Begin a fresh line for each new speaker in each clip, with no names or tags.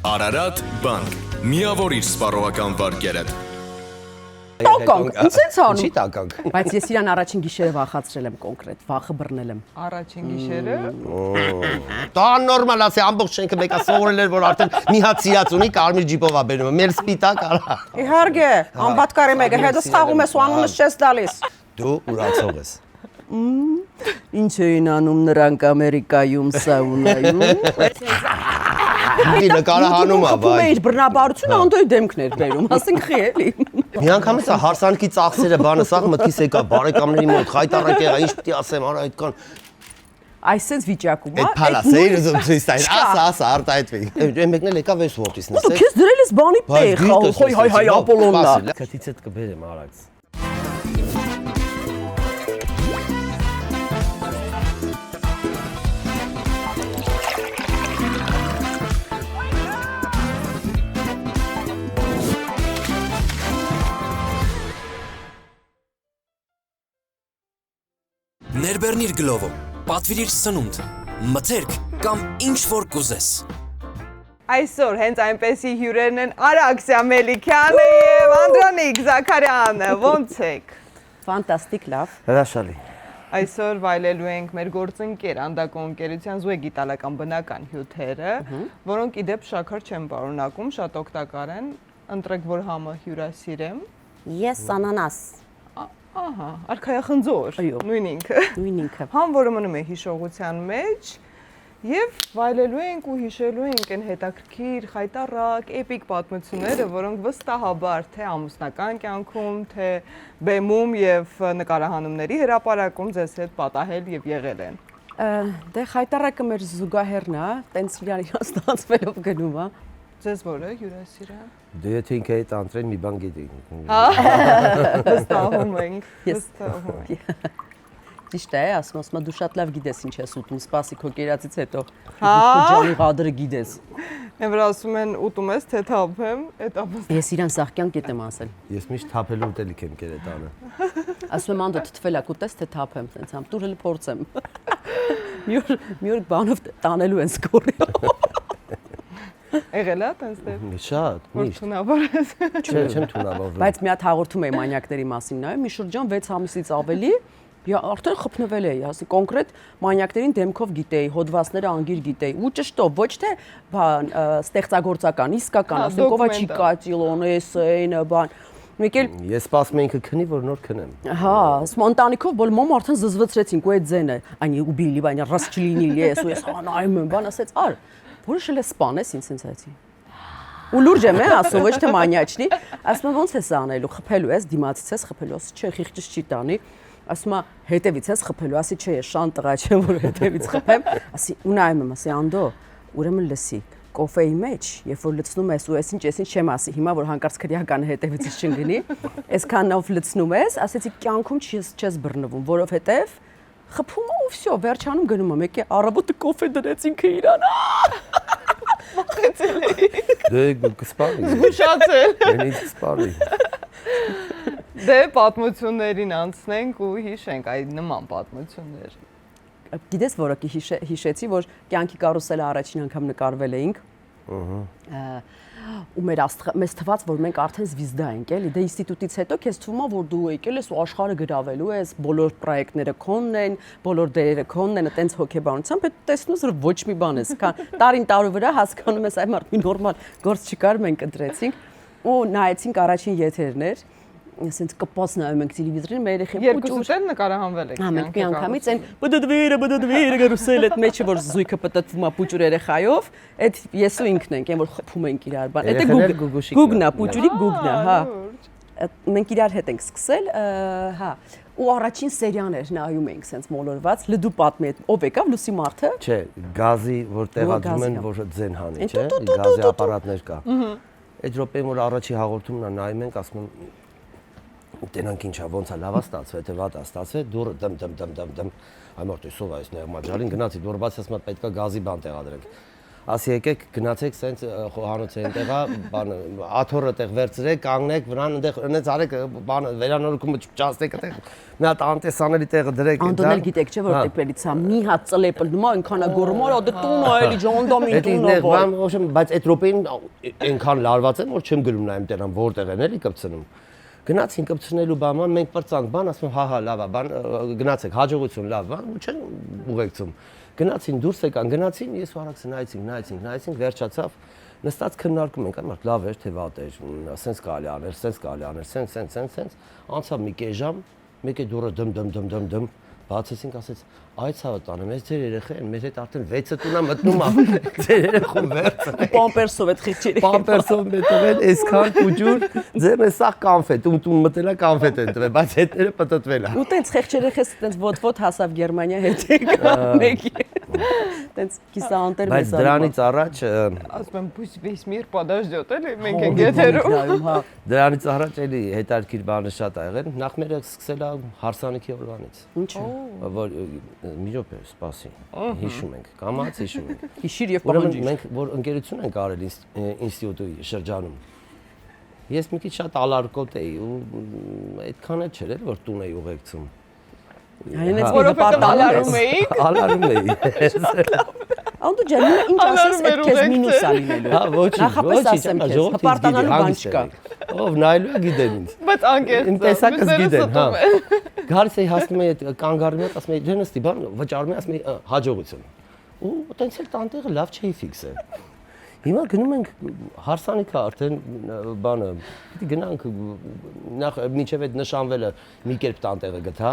Արարատ բանկ, միավորիր սպառողական վարկերդ։
Տականք, ինձ են ցանում։
Չի տականք։
Բայց ես իրան առաջին գիշերը վախացրել եմ կոնկրետ, վախը բռնել եմ։
Առաջին գիշերը
Դա նորմալ ասի ամբողջ շենքը մեկա սովորել էր որ արդեն մի հատ սիրած ունի կարմիր ջիպով ա բերում։ Մեր սպիտակ արա։
Իհարկե, անբատկարի մեկը հետո սխաղում ես ու անունս չես տալիս։
Դու ուրացող ես։
Ինչ էին անում նրանք Ամերիկայում սաունայում։
Դի նկարը հանում ա,
Խփում էիր բռնաբարությունը անդոյ դեմքներ բերում, ասենք խի էլի։
Մի անգամ էս հարսանքի ծախսերը բանը սաղ մտքիս եկա բարեկամների մոտ խայտարակ եղա, ինչ պիտի ասեմ, արա այդքան։
Այսպես վիճակում,
Այդ փալասեիր ուզում ցույց տալ, ասա արտայթվի։ Այն մեկն էլ եկավ էս ոտից նստեց։
Դու քեզ դրել ես բանի տեղ, հայ Ապոլոննա։
Քթից հետ կբերեմ արագ։
Ներբեռնիր գլովը, պատվիրիր սնունդ, մթերք կամ ինչ որ կուզես։
այսօր հենց այնպեսի հյուրերն են Արաքսիա Մելիքյանը եւ Անդրանիկ Զաքարյանը, ոնց եք։
Ֆանտաստիկ լավ։
Հրաշալի։
Այսօր վայելելու ենք մեր գործընկեր Անդակոն ընկերության զուգ իտալական բնական հյութերը, որոնք իդեպ շաքար չեն պարունակում, շատ օգտակար են, ընտրեք որ համը հյուրասիրեմ։
Ես անանաս։
Ահա, արքայախնձոր,
Այո։
նույն ինքը։
Նույն ինքը։
Համ որը մնում է հիշողության մեջ եւ վայելելու ենք ու հիշելու ենք այն հետաքրքիր, խայտառակ, էպիկ պատմությունները, որոնք վստահաբար թե ամուսնական կյանքում, թե բեմում եւ նկարահանումների հրապարակում ձեզ հետ պատահել եւ եղել են։
Դե խայտարակը մեր զուգահեռն է, տենց իրար ստացվելով գնում է։
Ձեզ որը հյուրասիրը։
Դու եթե ինքը հետ անտրեն մի բան գիտի։
Վստահում ենք,
Ես-
վստահում ենք։
Ճիշտ է, ասում դու շատ լավ գիտես ինչ ես ուտում, սպասի քո կերածից հետո։
Հա։
Ջանի ղադրը գիտես։
Այն վրա ասում են ուտում ես թե թափեմ, այդ ապս։
Ես իրան սաղկյան կետ եմ ասել։
Ես միշտ թափելու ուտելիք եմ կերել տանը։
Ասում եմ անդո թթվելա կուտես թե թափեմ, տենց համ տուրել փորձեմ։ Մի օր բանով տանելու են սկորի։
Եղել է տենց դեպ։
Շատ,
Որ
միշտ։
թունավոր ես։
Չէ, չեմ թունավորվում։
Բայց մի հատ հաղորդում էի մանյակների մասին նայում, մի շրջան 6 ամիսից ավելի արդեն խփնվել էի, ասի կոնկրետ մանյակներին դեմքով գիտեի, հոդվածները անգիր գիտեի, ու ճշտով, ոչ թե բան ստեղծագործական, իսկական, ասենք ով չի կատիլոնես, այն բան։ Մեկ էլ
Ես սպասում եմ ինքը քնի, որ նոր քնեմ։
հա, սպոնտանիկով բոլ մոմ արդեն զզվացրեցինք, ու այդ ձենը, այնի ու բիլի, բան ռասչլինի ես, ու ես նայում եմ, բան ասեց, ար, որոշել է սպանես ինձ ինձ այցի։ Ու լուրջ եմ ասում, ոչ թե մանյաչնի, ասում եմ ոնց ես անելու, խփելու ես, դիմացից ես խփելու, ասի չէ, խիղճս չի տանի, ասում է հետևից ես խփելու, ասի չէ, ես շան տղա չեմ, որ հետևից խփեմ, ասի ու նայում եմ, ասի անդո, ուրեմն լսի, կոֆեի մեջ, երբ որ լցնում ես ու այսինչ չեմ ասի, հիմա որ հանկարծ քրեականը հետևից չընկնի, այսքանով լցնում ես, ասեցի կյանքում չես բռնվում, որովհետև խփում ու վсё, վերջանում գնում եմ, եկե առավոտը կոֆե դրեց ինքը իրան։
Դե կսպարի։
Զգուշացել։
Ինձ սպարի։
Դե պատմություններին անցնենք ու հիշենք այդ նման պատմություններ։
Գիտես որը հիշեցի, որ կյանքի կարուսելը առաջին անգամ նկարվել էինք։ Ու մեզ թվաց, որ մենք արդեն զվիզդա ենք, էլի, դե ինստիտուտից հետո քեզ թվում է, որ դու եկել ես ու աշխարհը գրավելու ես, բոլոր պրոյեկտները քոնն են, բոլոր դերերը քոնն են, այտենց հոգեբանությամբ, այդ տեսնում ես, որ ոչ մի բան ես, տարին տարու վրա հասկանում ես, այ մարդ մի նորմալ գործ չկար, մենք ընտրեցինք ու նայեցինք առաջին եթերներ, ասենց կպած նայում ենք տելևիզորին, մեր երեխին
Երկուսուց էլ նկարահանվել եք։
Հա, մենք մի անգամից այն բդդվերը գարուսել այդ մեջը որ զույգը պտտվում է պուճուր երեխայով, այդ ես ու ինքն ենք, այն որ խփում ենք իրար բան։ Այդ գուգնա, պուճուրի գուգնա, հա։ Մենք իրար հետ ենք սկսել, հա։ Ու առաջին սերիաներ նայում ենք սենց մոլորված, լդու պատմի այդ ով եկավ Լուսի Մարթը։
Չէ, գազի, որ տեղադրում են, որ ձեն հանի, չէ, գազի ապարատներ կա։ Այդ րոպեին որ առաջի հաղորդումն է նայում ենք, ասում եմ Տենանք ինչա, ոնց է լավա ստացվել, թե վատ է ստացվել, դուրը դմ, այ մորտի սով այս նեղմաջալին գնացի, դուրը բաց ասում պետք է գազի բան տեղադրենք։ ասի եկեք գնացեք սենց խոհանոցի այնտեղա, բանը աթոռը տեղ վերցրեք, կանգնեք վրան այնտեղ այնց արեք, բանը վերանորոգումը չճացնեք այդտեղ։ Մի հատ անտեսանելի տեղը դրեք։
Անդոնել գիտեք չէ որ տեպերից է մի հատ ծլեպը նոմա այնքանա գորմորա դե տուն այլի ջոնդամի տունը
ոչ բայց այդ րոպեին այնքան լարված եմ որ չեմ գնում նայեմ տերան որտեղ են էլի կպցնում։ Գնացին կպցնելու բան, մենք պրծանք, բան ասում հա, լավ է, բան գնացեք, հաջողություն, լավ, բան, չեն ուղեկցում։ Գնացին դուրս եկան, գնացին, ես ու Արաքսը նայեցինք, վերջացավ, նստած քննարկում ենք, այլ լավ էր, թե վատ էր, սենց կարելի աներ, սենց, անցավ մի կես ժամ, մեկ է դուրը դմ, բացեցինք, ասեց, այ ցավը տանը, մեզ ձեր երեխեն, մեր հետ արդեն 6-ը տունա մտնում է, ձեր երեխուն վերցրեք։
Պամպերսով այդ խիղճերը։
Պամպերսով մտել, այսքան կուջուր, ձեր է սա կանֆետ, տուն մտելա կանֆետ են տվել, բայց հետները պտտվել է։
Ու տենց խեղճ երեխես տենց ոտ հասավ Գերմանիա հետ եկա մեկի։ Տենց կիսաանտեր մեզ։
Բայց դրանից առաջ
ասում եմ пусть весь мир подождет, էլի մենք ենք եթերում։
Դրանից առաջ էլի հետաքրքիր բանը շատ ա եղել, նախ մերը սկսել է հարսանիքի օրվանից։
Ինչու։
Որ մի րոպե, սպասի։ Հիշում ենք, կամաց հիշում ենք։
Հիշիր եւ
Ուրեմն
պահանջիր։
մենք որ ընկերություն ենք արել ինստիտուտի շրջանում։ Ես մի քիչ շատ ալարկոտ էի ու այդքան էլ չէր որ տուն էի ուղեկցում։
Այնպես
Որովհետեւ ալարում էիք։
Ալարում էի։
Անդու ջան, ինչ ասես այդ քեզ մինուս ա լինելու։
Հա, ոչինչ,
Նախապես ասեմ քեզ, հպարտանալու բան չկա։
Ով նայելու է գիտեն ինձ։
Բայց անկեղծ։
Իմ տեսակս գիտեն, հա։ Գալիս էի հասնում էի այդ կանգառի մոտ, ասում էի ջանստի բան, վճարում էի, ասում էի հաջողություն։ Ու այտենց էլ տանտեղը լավ չէի ֆիքսել։ Հիմա գնում ենք հարսանիքա արդեն բանը, պիտի գնանք նախ մինչև այդ նշանվելը մի կերպ տանտեղը գտա,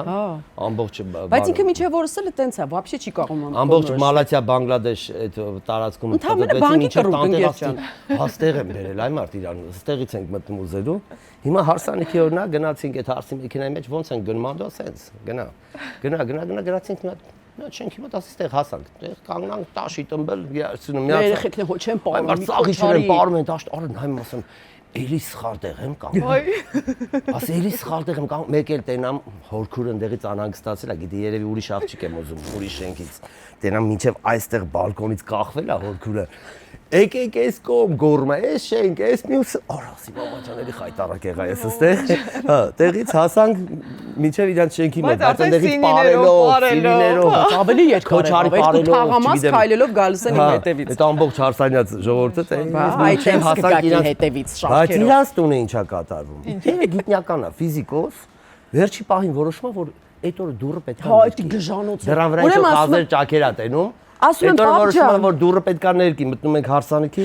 ամբողջ բանը։
Բայց ինքը միջև որս էլ տենց է, вообще չի կարող
ամբողջ Մալաթիա, Բանգլադեշ այդ տարածքում հաստեղ եմ բերել, այ մարդ իրան, ստեղից ենք մտնում ուզելու։ Հիմա հարսանիքի օրնա գնացինք այդ հարսի մեքենայի մեջ ոնց են գնում անդո սենց, գնացինք նա չենք հիմա դասից տեղ հասանք, տեղ կանգնանք տաշի տնբել, երցնում միացա։
Երեխեքն հո չեն պարում,
մի ծաղիչներ են պարում են, տաշ, արեն հայմ ասեմ, էլի սխալ տեղ եմ կանգնում։ Ասե էլի սխալ տեղ եմ կանգնում, մեկ էլ տենամ հորքուրը ընդեղից անհանգստացել է, գիտի երևի ուրիշ աղջիկ եմ ուզում, ուրիշ շենքից։ Տենամ մինչև այստեղ բալկոնից կախվել է հորքուրը։ Եկեք այս կողմ գորմա, այս շենք, այս մյուս, արասի մամաճաների խայտարակ եղա ես այստեղ։ Հա, տեղից հասանք մինչև իրանց շենքի մոտ, բայց այնտեղից պարելով,
ավելի երկար է, այդ թաղամաս քայլելով գալիս են իմ հետևից։
Այդ ամբողջ հարսանյաց ժողովուրդը
մինչև հասանք իրանց հետևից շարքերով։
Բայց իրանց տունը ինչա կատարվում։ Ինքը գիտնական է, ֆիզիկոս, վերջի պահին որոշում է, որ այդ օրը դուռը պետք է։
Հա, այդ գժանոց։
Դրան վրա ինչ խազեր ճակեր ա տենում։
Ասում եմ
որոշում է որ դուռը պետք է ներկի, մտնում ենք հարսանիքի,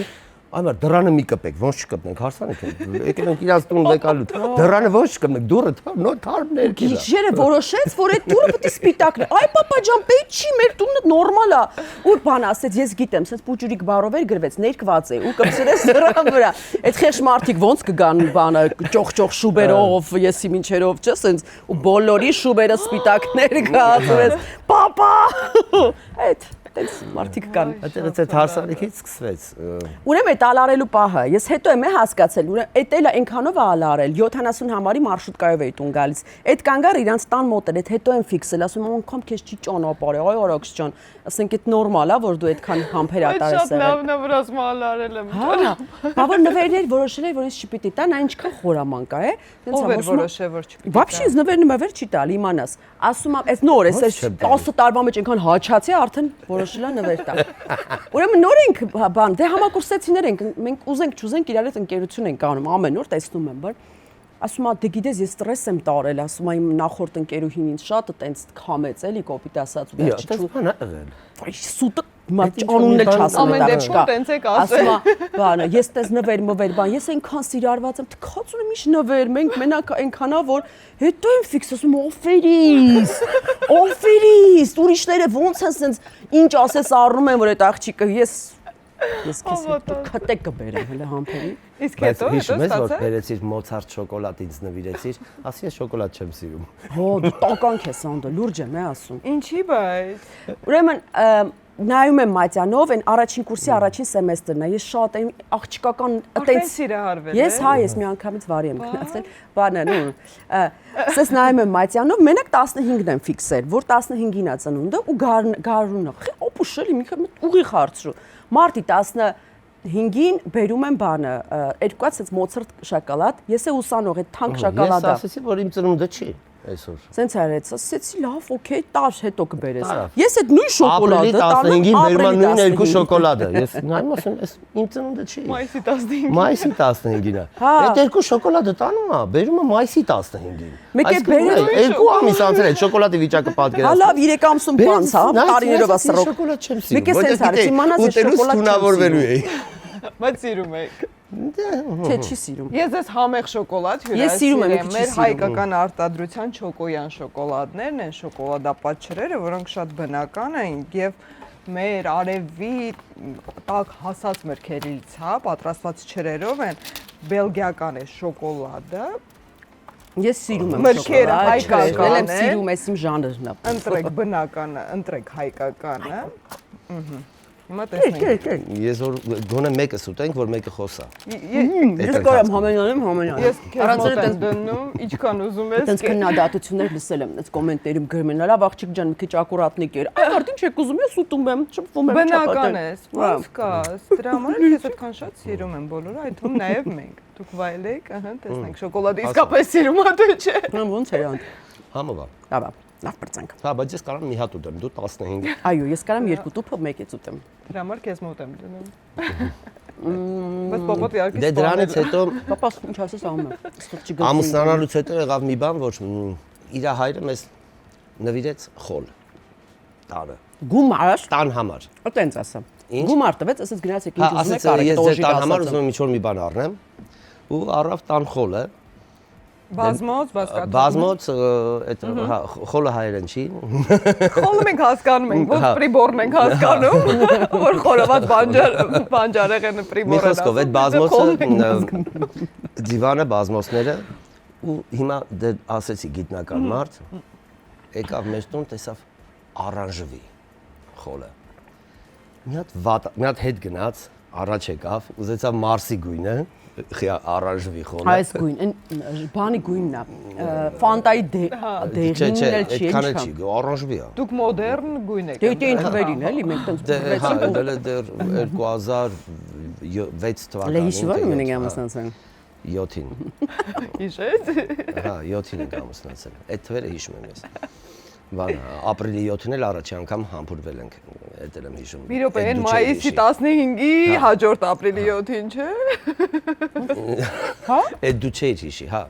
այմար դռանը մի կպեք, ոնց չկպնենք հարսանիքին։ Եկել ենք իրանց տուն եկալու։ Դռանը ոնց չկպնենք, դուռը նոր թարմ ներկի։
Գիչերը որոշեց, որ այդ դուռը պետք է սպիտակն է։ Այ պապա ջան, պետք չի, մեր տունը նորմալ է։ Ու բան ասեց, ես գիտեմ, sense պուջուրիկ բարով էր գրվեց, ներկված է ու կպցրեց դռան վրա։ Այդ խեղճ մարդիկ ոնց կգան բանը, ճոխ շուբերով, եսի մինչերով, չէ, sense ու բոլորի շուբերը սպիտակներ կացվեց։ Պապա։ Այդ Այդպես մարդիկ կան։
Այդտեղից այդ հարսանիքից սկսվեց։
Ուրեմն այդ ալարելու պահը, ես հետո եմ հասկացել, ուրեմն էդ էլա այնքանով է ալարել, 70 համարի մարշրուտկայով էի տուն գալիս։ Այդ կանգառը իրանց տան մոտ էր, այդ հետո եմ ֆիքսել, ասում եմ, անգամ քեզ չի ճանապարհ, այ Արաքս ջան, ասենք այդ նորմալ է, որ դու այդքան համբեր ատարես
եղել։ Շատ լավն է, որ ասում ալարել եմ։
Հա, բավար նվերներ որոշել էր, որ ինձ չպիտի տա, նա ինչքան խորամանկ է,
Ով էր որոշել, որ չպիտի տա։
Вообще նվեր չի տալ, իմանաս։ Ասում եմ, այս նոր է, այս 10 տարվա մեջ այնքան հաչացի, արդեն որոշել է նվեր տա։ Ուրեմն նոր ենք բան, դե համակուրսեցիներ ենք, մենք ուզենք չուզենք իրար հետ ընկերություն ենք անում, ամեն օր տեսնում եմ, բար ասում եմ, դե գիտես, ես ստրես եմ տարել, ասում եմ, իմ նախորդ ընկերուհին ինձ շատ տենց քամեց, էլի կոպիտ ասած ու վերջի
չու։ Բան ա եղել։
Այ սուտը անունն էլ չասեմ
ամեն դեպքում տենց եք ասել։
Ասում եմ, բանը, ես տես նվեր, բան, ես այնքան սիրարված եմ, թքած ունեմ ինչ նվեր, մենք մենակ այնքանա որ հետո եմ ֆիքս ասում օֆերիս, ուրիշները ոնց են սենց ինչ ասես առնում են որ այդ աղջիկը ես քեզ քտեք կբերեմ հələ համբերի։
Իսկ հետո
հիշում ես որ բերեցիր Մոցարտ շոկոլադ ինձ նվիրեցիր, ասի ես շոկոլադ չեմ սիրում։
Հո դու տականք ես անդո, լուրջ եմ ասում։
Ինչի՞ բայց։
Ուրեմն նայում եմ Մատյանով, այն առաջին կուրսի առաջին սեմեստրն է։ Ես շատ եմ աղջիկական
այտենց սիրահարվել։
Ես հա, ես մի անգամից վարի եմ գնացել, բանը նո։ Սես նայում եմ Մատյանով, մենակ 15-ն եմ ֆիքսել, որ 15-ին է ծնունդը ու գարունը։ Օպուշելի մի քիչ ուղիղ հարցրու։ Մարտի 15-ին բերում են բանը, երկու հատ մոցարտ շոկոլադ, ես է ուսանող այդ թանկ շոկոլադը։
Ես ասեցի, որ իմ ծնունդը չի այսօր։
Սենց արեց, ասեցի լավ, օքեյ, տար հետո կբերես։ Ես այդ նույն շոկոլադը
Ապրիլի 15-ին բերում եմ նույն երկու շոկոլադը։ Ես նայում ասեմ, այս իմ ծնունդը չի։
Մայիսի 15-ին։
Մայիսի 15-ին է։ Այդ երկու շոկոլադը տանում է, բերում է մայիսի 15-ին։
Մեկ է բերել
երկու ամիս անցել այդ շոկոլադի վիճակը պատկերացրու։
Հա լավ 3 ամսում բանց, հա, տարիներով է սրոկ։
Շոկոլադ չեմ
Մեկ է
սիրում։
սենց արեցի, իմանաս այդ շոկոլադ
թունավորվելու էի։
Բայց սիրում եք։
Չէ, չի սիրում։
Ես ես համեղ շոկոլադ
Ես սիրում եմ,
հյուրասիրեմ։ Մեր հայկական արտադրության չոկոյան շոկոլադներն են, շոկոլադապատչրերը, որոնք շատ բնական են եւ մեր արևի տակ հասած մրգերից, հա, պատրաստված չրերով են, բելգիական է շոկոլադը։
Ես սիրում եմ
Մրգերը
շոկոլադ,
հայկական
եմ
են։
սիրում եմ իմ ժանրն է։
Ընտրեք բնականը, ընտրեք հայկականը։ Հիմա տեսնենք։
Ես որ գոնե մեկը սուտենք, որ մեկը խոսա։
Ես կարամ համենալեմ։
Ես քեզ մոտ եմ դնում, ինչքան ուզում ես։
Տենց քննադատություններ լսել եմ, այս կոմենտերում գրում են, լավ աղջիկ ջան, մի քիչ ակուրատնիկ էր։ Այ արդեն չեք ուզում, ես ուտում եմ, շփվում եմ,
Բնական է, ոնց կա։ Դրա համար էլ ես այդքան շատ սիրում եմ բոլորը, այդ թվում նաև մենք։ Դուք վայելեք, ահա, տեսնենք շոկոլադը իսկապես սիրում ա դու չէ։
Ոնց էր ան։
Համովա։
Լավ բրծանք։
Հա, բայց ես կարող եմ մի հատ ուտեմ, դու 15։
Այո, ես կարամ 2 տուփը մեկից ուտեմ։
Դրա համար քեզ մոտ եմ դնում։ Բայց պապատ իհարկե։
Դե դրանից հետո
Պապաս ինչ ասես անում եմ։ Ստոպ չի գցի։
ամուսնանալուց հետո եղավ մի բան, որ իր հայրը մեզ նվիրեց խոլ տանը։
Գումար,
Տան համար։
այտենց ասա։
Ինչ։
Գումար տվեց, ասես գնացեք ինչ
Հա,
ուզում եք
ասեց
արեք,
ես
տոժի
ձեր տան համար
ասածը։
ուզում եմ ինչ-որ մի բան առնեմ ու առավ տան խոլը։
Բազմոց, բասկաթոռ։
Բազմոց այդ խոլը հայերեն չի։
Խոլը մենք հասկանում ենք, ոնց պրիբորն ենք հասկանում, որ խորոված բանջարեղենը
Մի
պրիբոր է։
խոսքով այդ բազմոցը դիվանը բազմոցները ու հիմա դե ասեցի գիտնական մարդ եկավ մեր տուն տեսավ առանժվի խոլը։ Մի հատ հետ գնաց, առաջ եկավ, ուզեցավ մարսի գույնը, առանժվի խոլը։
Այս գույն, բանի գույնն է, ֆանտայի դեղինն էլ չի,
այդքանը չի, առանժվի է։
Դուք մոդեռն գույն եք։
Դե դե թվերին էլի, մենք տենց
Դե հա, դեռ 2006 թվականին։
Լեհիշվան մենք ամուսնացան։
7-ին։
Հիշեց։
Հա, 7-ին ենք ամուսնացել։ Այդ թվերը հիշում եմ ես։ Բան, ապրիլի 7-ին էլ առաջի անգամ համբուրվել ենք, էդ էլ եմ հիշում։
Մի րոպե, այն մայիսի 15-ի հաջորդ ապրիլի 7-ին, չէ։
Հա։
Այդ դու չէիր հիշի, հա։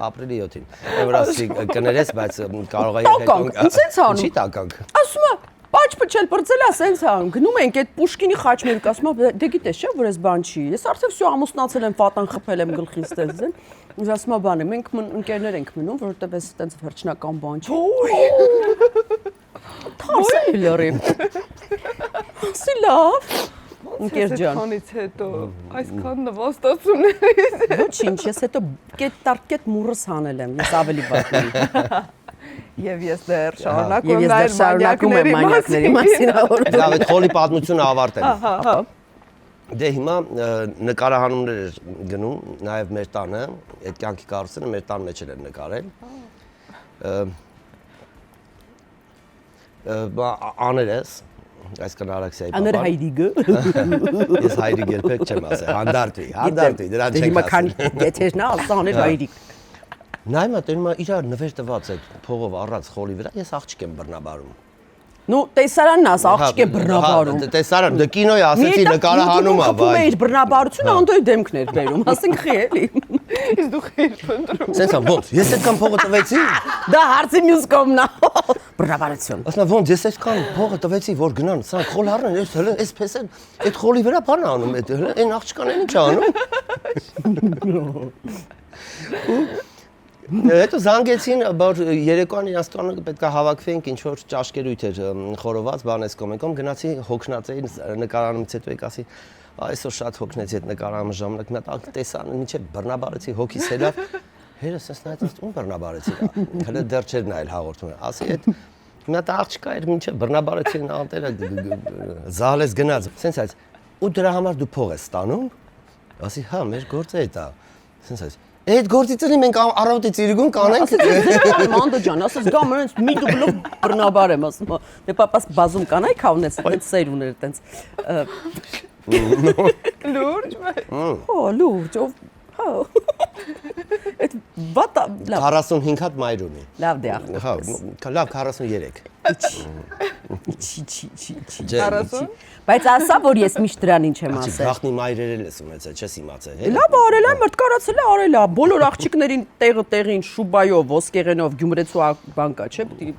Ապրիլի 7-ին։ Այն որ ասի կներես, բայց կարող է
Տականք, ի՞նց անում։
Ինչի տականք։
Ասում է, պաճ-պճել բրծելա սենց անում։ Գնում ենք այդ Պուշկինի խաչմերուկ, ասում է, դե գիտես չէ, որ այս բան չի։ Ես արդեն всё ամուսնացել եմ, վատան խփել եմ գլխից տես։ Ես ասում եմ, բանը, մենք ընկերներ ենք մնում, որովհետև այս տենց վերջնական բան չի։ Թարսել լրի։ Ասի լավ։ Ընկեր ջան։
Քանից հետո այսքան նվաստացումներից։
Ոչինչ, ես հետո կետ մուրս հանել եմ, ես ավելի վատ եմ։
Եվ ես դեռ
Եվ ես
շարունակում
դեռ շարունակում եմ մանյակների մասին
Լավ, այդ խոլի պատմությունը ավարտել։ Դե հիմա նկարահանումներ էր գնում, նաև մեր տանը, այդ կյանքի կառուցները մեր տան մեջ էր նկարել։ Աներես, այսքան Արաքսիայի պապան։
Աներ Հայրիգը։
Ես Հայրիկ երբեք չեմ ասել, հանդարտվի, դրան չենք
Հիմա քան
ասել։
եթերն է, ասա Աներ Հայրիկ։
Նայմա տենում իրար նվեր տված այդ փողով առած խոլի վրա, ես աղջիկ եմ բռնաբարում։
Ну, տեսարանն ասա, աղջիկ է բռնաբարում։
Տեսարան, դե կինոյի ասեցի նկարահանում է,
Խփում էիր բռնաբարությունը, անդոյ դեմքներ բերում, ասենք խի էլի։
Իսկ դու խիր փնտրում։
Սենցա ոնց, ես այդքան փողը տվեցի։
Դա հարցի մյուս կողմն է։ Բռնաբարություն։
Ասնա ոնց, ես այդքան փողը տվեցի, որ գնան, սա խոլ առնեն, ես հələ այսպես են, այդ խոլի վրա բան անում, այն աղջկանեն ինչ անում։ Հետո զանգեցին, որ երեկոյան իրաց տանը պետք է հավաքվեինք, ինչ որ ճաշկերույթ էր խորոված, բան էս կոմեկում, գնացի հոգնած էի նկարանից հետո եկասի, այսօր շատ հոգնեցի այդ նկարահանումը ժամանակ, մի հատ տեսան, ինչե բռնաբարեցի, հոգիս ելավ, հերս ես նայեց, ում բռնաբարեցի, հələ դեռ չէր նայել հաղորդումը, ասի այդ մի հատ աղջկա էր, ինչե բռնաբարեցի անտերը զահլես գնաց, սենց այս ու դրա համար դու փող ես ստանում, ասի հա, մեր գործը է դա, սենց այս Այդ գործիցնի մենք առավոտի ծիրգուն կանենք։
Մանդո ջան, ասես գամ այնց մի դուբլով բռնաբար եմ ասում։ Դե պապաս բազում կանայք հավնեց, այդպես սեր ուներ այդպես։
Լուրջ։
Հո, լուրջ, հո։ Այդ վատա լավ
45 հատ մայր ունի։
լավ դե ախ։
Հա, լավ 43։
Չի։
40։
Բայց ասա որ ես միշտ դրան ինչ եմ ասել։
Գախնի մայրեր էլ ես ունեցել, չես իմացել, հե։
Լավ արել եմ, մրտ կարացել է արել է։ Բոլոր աղջիկներին տեղը տեղին շուբայով, ոսկեղենով, գյումրեցու բանկա, չէ՞, պիտի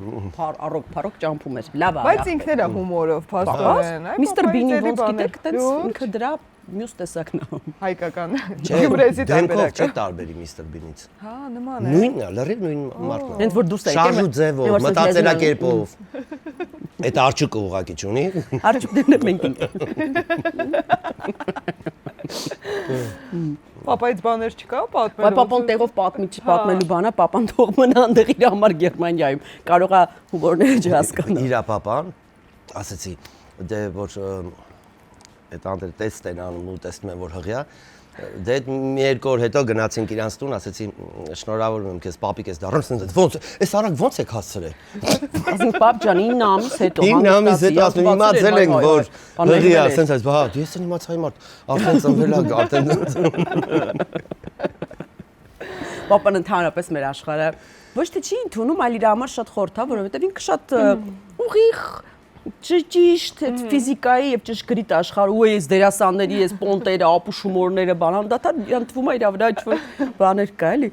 առոք ճամփում էր։ Լավ արել։
Բայց ինքն էլ է հումորով, փաստորեն, այ։
Միստր Բինի ոնց գիտեք, տենց ինքը դրա մյուս տեսակն է։
Հայկական։ Գյումրեցի
Դեմքով
տարբերակ։
չէ տարբերի Միստր Բինից։
Հա, նման է։
Նույնն է, լրիվ նույն մարդն է։
Հենց որ դուրս եկել
Շարժու ձևով, մտածելակերպով։ Այդ արջուկը ուղակի չունի։
Արջուկներն էլ մենք ենք։
Պապայից բաներ չկա,
Բայց
պատմելու։
պապան տեղով պատմելու բանա, պապան թող մնա այնտեղ իր համար Գերմանիայում։ Կարողա հումորները չհասկանա։
Իրա papan, ասեցի, դե որ այդ անդր տեստ են անում ու տեսնում են որ հղիա, դե մի երկու օր հետո գնացինք իրանց տուն, ասեցի շնորհավորում եմ քեզ, պապիկ ես դառնում, ասենց ոնց, այս արագ ոնց եք հասցրել։
Ասենք պապ ջան 9 ամիս հետո
9 ամիս հետո ասում իմացել ենք որ հղիա, ասենց այս, բա, ես էլ իմացա իմ արդեն ծնվել է, արդեն
Պապան ընդհանրապես մեր աշխարհը ոչ թե չի ընդունում, այլ իր համար շատ խորթ է, որովհետև ինքը շատ ուղիղ ճիշտ ֆիզիկայի եւ ճշգրիտ աշխարհ ու էս դերասանների, էս պոնտերը, ապուշ հումորները, բանան, դա ընդվում է իր վրա ինչ-որ բաներ կա, էլի։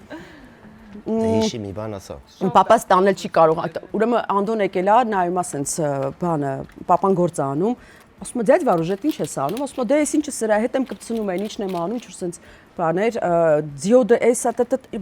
Հիշի մի բան ասա։
Պապաս տանել չի կարող։ Ուրեմն Անդոն եկել է, նայում է սենց բանը, պապան գործ է անում, ասում է դյադ Վարուժ, ինչ ես անում, ասում է դե ես ինչը սրա հետ եմ կպցնում են, ինչն եմ անում, ինչ-որ սենց բաներ, դիոդը էսա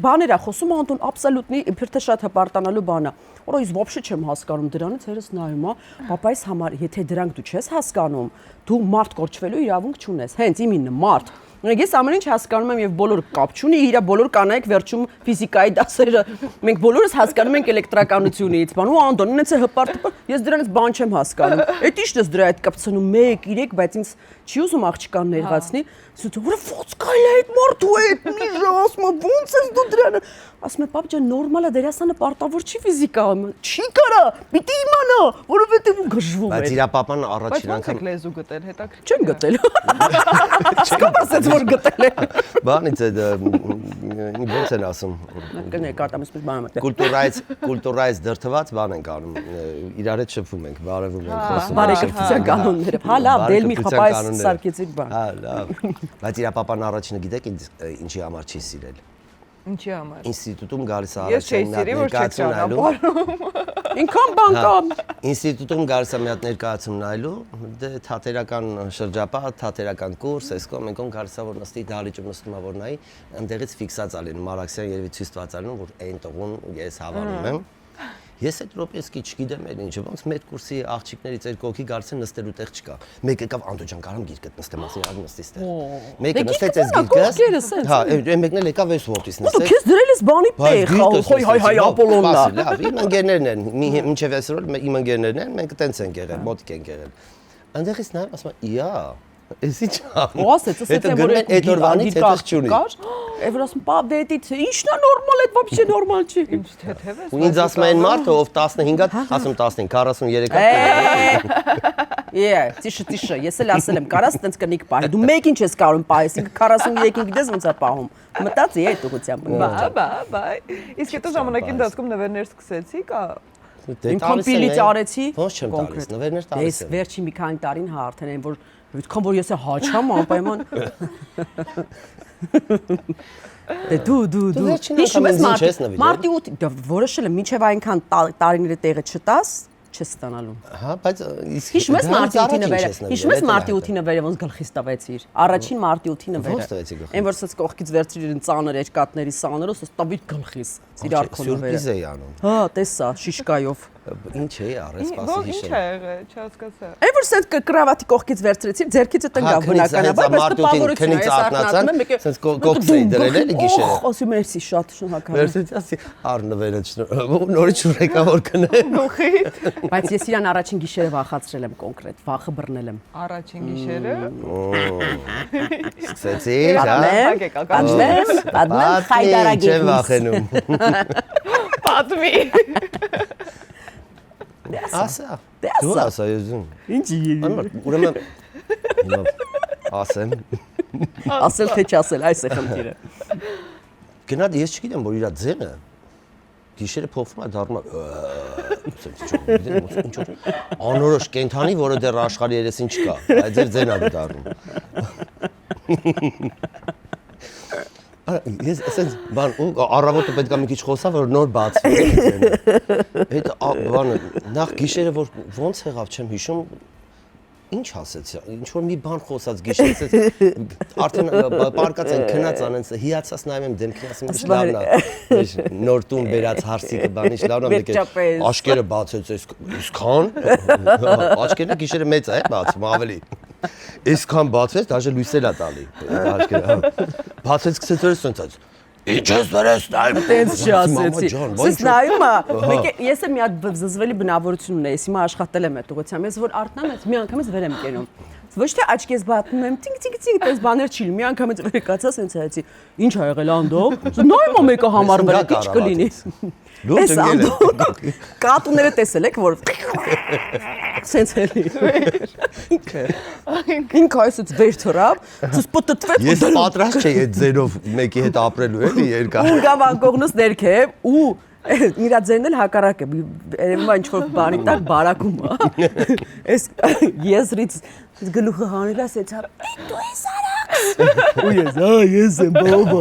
բաներ է խոսում Անդոն, աբսոլյուտնի իբր թե շատ հպարտանալու բան է։ Որը ես ոբշե չեմ հասկանում դրանից, հերս նայում է, պապայիս համար, եթե դրանք դու չես հասկանում, դու մարդ կորչվելու իրավունք չունես։ Հենց իմինը մարդ։ Ես ամեն ինչ հասկանում եմ եւ բոլոր կապ չունի, իրա բոլոր կանայք վերջում ֆիզիկայի դասերը մենք բոլորս հասկանում ենք էլեկտրականությունից, բան ու Անդոնն էս է հպարտ, ես դրանից բան չեմ հասկանում։ Էդ ի՞նչն ես դրա հետ կապցնում 1-3, բայց ինձ չի ուզում աղջկան ներվացնի, ասում որ ո՞նց կարելի է այդ մարդու հետ մի ասում ո՞նց ես դու դրան ասում է պապ ջան նորմալ է դերասանը պարտավոր չի ֆիզիկա չի կարա պիտի իմանա որովհետեւ ու գժվում է
Բայց իրա papan առաջին
Բայց ոնց
անգամ
եք լեզու գտել, հետաքրքիր։
չեն գտել չկա ասած որ գտել է
բանից է ոնց են ասում
կներկատամ ես բանը մտել
կուլտուրայից դրթված բան ենք անում իրար հետ շփվում ենք բարևում ենք խոսում
բարեկրթության կանոնները հա լավ դելմի խապայս սարկեցիկ բան
հա լավ բայց իրա papan առաջինը գիտեք ինչի համար չի սիրել
Ինչի համար։
ինստիտուտում գալիս է
Ես չէի սիրի, որ չեք ճանապարհում։
ինքան բան կա
ինստիտուտում գալիս է մի հատ ներկայացում նայելու դե թատերական շրջապատ թատերական կուրս էսկո մենք գալիս է որ նստի դալիճում նստում է որ նայի այնտեղից ֆիքսած ալին Մարաքսյան երևի ցույց տված ալին որ այն տղուն ես հավանում եմ Ես այդ ռոպեսկի չգիտեմ էլ ինչ, ոնց մեր կուրսի աղջիկներից երկու հոգի գալիս են նստելու տեղ չկա։ Մեկը եկավ Անդո ջան, կարամ գիրկդ նստեմ, ասի, արի նստի ստեղ։ Մեկը նստեց այս գիրկը։ Հա, այն մեկն էլ եկավ այս ոտից նստեց։
Դու քեզ դրել ես բանի տեղ, խոյ հայ Ապոլոննա։
Լավ, իմ ընկերներն են, մինչև այսօր իմ ընկերներն են, մենք տենց ենք եղել, մոտիկ ենք եղել։ Այնտեղից նա ասում է, «Իա, էս ինչ ա»։
Ասեց, ասեց որ
այդ օրվանից հետո չունի։
Եվ որ ասում, «Պապ, դե դից ինչն է նորմալ, այդ вообще նորմալ չի»։
Ինչ թեթև է։
Ու ինձ ասում են մարդը, ով 15-ատ, ասում 15, 43-ատ։
Տիշը, ես էլ ասել եմ, կարաս տենց կնիկ պահի։ Դու մեկին չես կարող պահես, ինքը 43-ին գիտես ոնց է պահում։ Մտածի այդ ուղղությամբ։
Բա։ Իսկ հետո ժամանակի ընթացքում նվերներ սկսեցի կա։
Իմ կոմպիլից արեցի։
Ոնց չեմ տալիս, նվերներ տալիս
եմ։ Ես վերջի մի քանի տարին հա արդեն այն որ այդքան որ ես հաչամ անպայման։ Դե դու հիշում ես մարտի 8 որոշել եմ մինչև այնքան տարիները տեղը չտաս չես ստանալու։
Հա, բայց
հիշում ես մարտի 8-ի նվերը։ Հիշում ես մարտի 8-ի նվերը ոնց գլխից տվեցիր։ Առաջին մարտի 8-ի նվերը։
Ոնց տվեցի գլխից։
Այն որ սենց կողքից վերցրիր ծանր երկաթների սաները, սենց տվիր գլխից։ Իրար քո նվերը։
Սյուրպրիզ էի անում։
Հա, տեսա շիշկայով։
Ինչ է արես,
Ինչ
սպասի
է
հիշել։
եղել, չհասկացա։
Այն որ սետ կրավատի կողքից վերցրեցի, ձերքից տնկավ բնականաբար, բայց տպավորություն է,
արտնացան, sense կողքս էի դրել էլի գիշերը։
Ասի մերսի շատ շնորհակալ եմ։
Վերցրեցի, ասի Արնվերը շնորհակալ, նորից շուրեկա որ կնեմ։
Բայց ես իրան առաջին գիշերը վախացրել եմ կոնկրետ, վախը բռնել եմ։
Առաջին գիշերը։
Սկսեցի,
Պատմեմ խայդարագի։
Չեմ վախենում։
Պատմի։
Ասա։
Դե
Դու
ասա։
ասա եզում։
Ինչի։
Ուրեմն ասեմ։
Ասել թե չասել, այս է խնդիրը։
Գնաց ես չգիտեմ որ իր ձենը գիշերը փոխվում է դառնում ինչ որ անորոշ կենթանի, որը դեռ աշխարհի երեսին չկա, այդ ձեր ձենը դառնում։ Ես ասենց բան ու առավոտը պետք է մի քիչ խոսա որ նոր բացվի ձենը։ Այդ բանը նախ գիշերը որ ոնց եղավ չեմ հիշում ինչ ասեցի, ինչ որ մի բան խոսած գիշերից արդեն պարկած են քնած անենց հիացած նայում եմ դեմքին ասում եմ լավնա նոր տուն բերած հարսիկը բան ինչ լավնա մեկ աշկերը բացեց այսքան աշկերը գիշերը մեծ է բացում ավելի այսքան բացեց դաժե լույսել է տալի աշկերը բացեց սկսեց որ սենց Ինչ ես դրես նայում
Տենց չասեցի։ Սես նայում է, ես եմ մի հատ զզվելի բնավորություն ունեի, ես հիմա աշխատել եմ այդ ուղղությամբ, ես որ արտնամ ես մի անգամից վեր եմ կենում։ Ոչ թե աչքես բացում եմ, տինգ, տես բաներ չի լինի, մի անգամից վեր կացա սենց հայացի։ Ինչ ա եղել անդող։ Նայում եմ մեկը համարվել է, ինչ կլինի։ Լույս անդող։ Կատուները տեսել եք որ սենց էլի։ Ինքը այսից վեր թռավ, ցույց պտտվեց։
Ես պատրաստ չէի այդ ձերով մեկի հետ ապրելու էլի երկար։
Ու գավ անկողնուց ներքև ու իրա ձենն էլ հակառակ է, երևում է ինչ-որ բանի տակ բարակում է։ Այս եզրից գլուխը հանելա ասեցա, դու ես արաքս։ Ու ես եմ բաբա։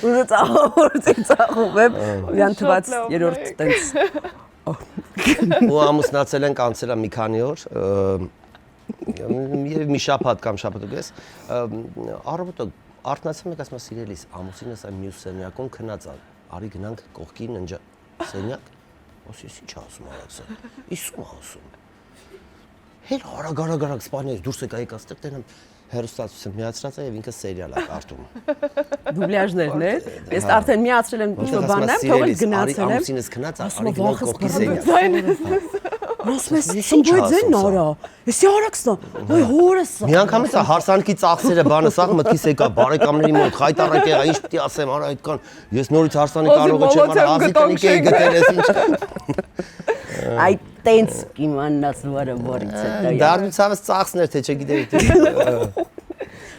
Ու ծաղով եմ, իրան թված երրորդ տենց։
Ու ամուսնացել ենք անցել է մի քանի օր, մի շաբաթ կամ շաբաթուկես, առավոտը արթնացել եք ասում սիրելիս, ամուսինս այն մյուս սենյակում քնած է, արի գնանք կողքին ընջա սենյակ, ասես ինչ ասում արածը, իսում ասում, հել արագ սպանյայից դուրս եք այք աստեղ տենամ հերոստացություն միացրած է եւ ինքը սերիալ է կարդում։
Դուբլյաժներն է, ես արդեն միացրել եմ ինչ-որ բաններ, թողել գնացել եմ։
Ամուսինս քնած է, արի գնանք կողքի սենյակ։
Ասում ես, սմբոյ ձեն նորա, եսի արաքսնա, ոյ հորս է։
Մի անգամից է հարսանքի ծախսերը բանը սաղ մտքիս եկա, բարեկամների մոտ խայտարակ եղա, ինչ պիտի ասեմ, արա այդքան, ես նորից հարսանի կարողը չեմ արա, ազիտնիկ էի գտել ես ինչ։
Այդ տենց կիմանաս որը որից է դա։
Դառնուցավս ծախսներ թե չգիտեի։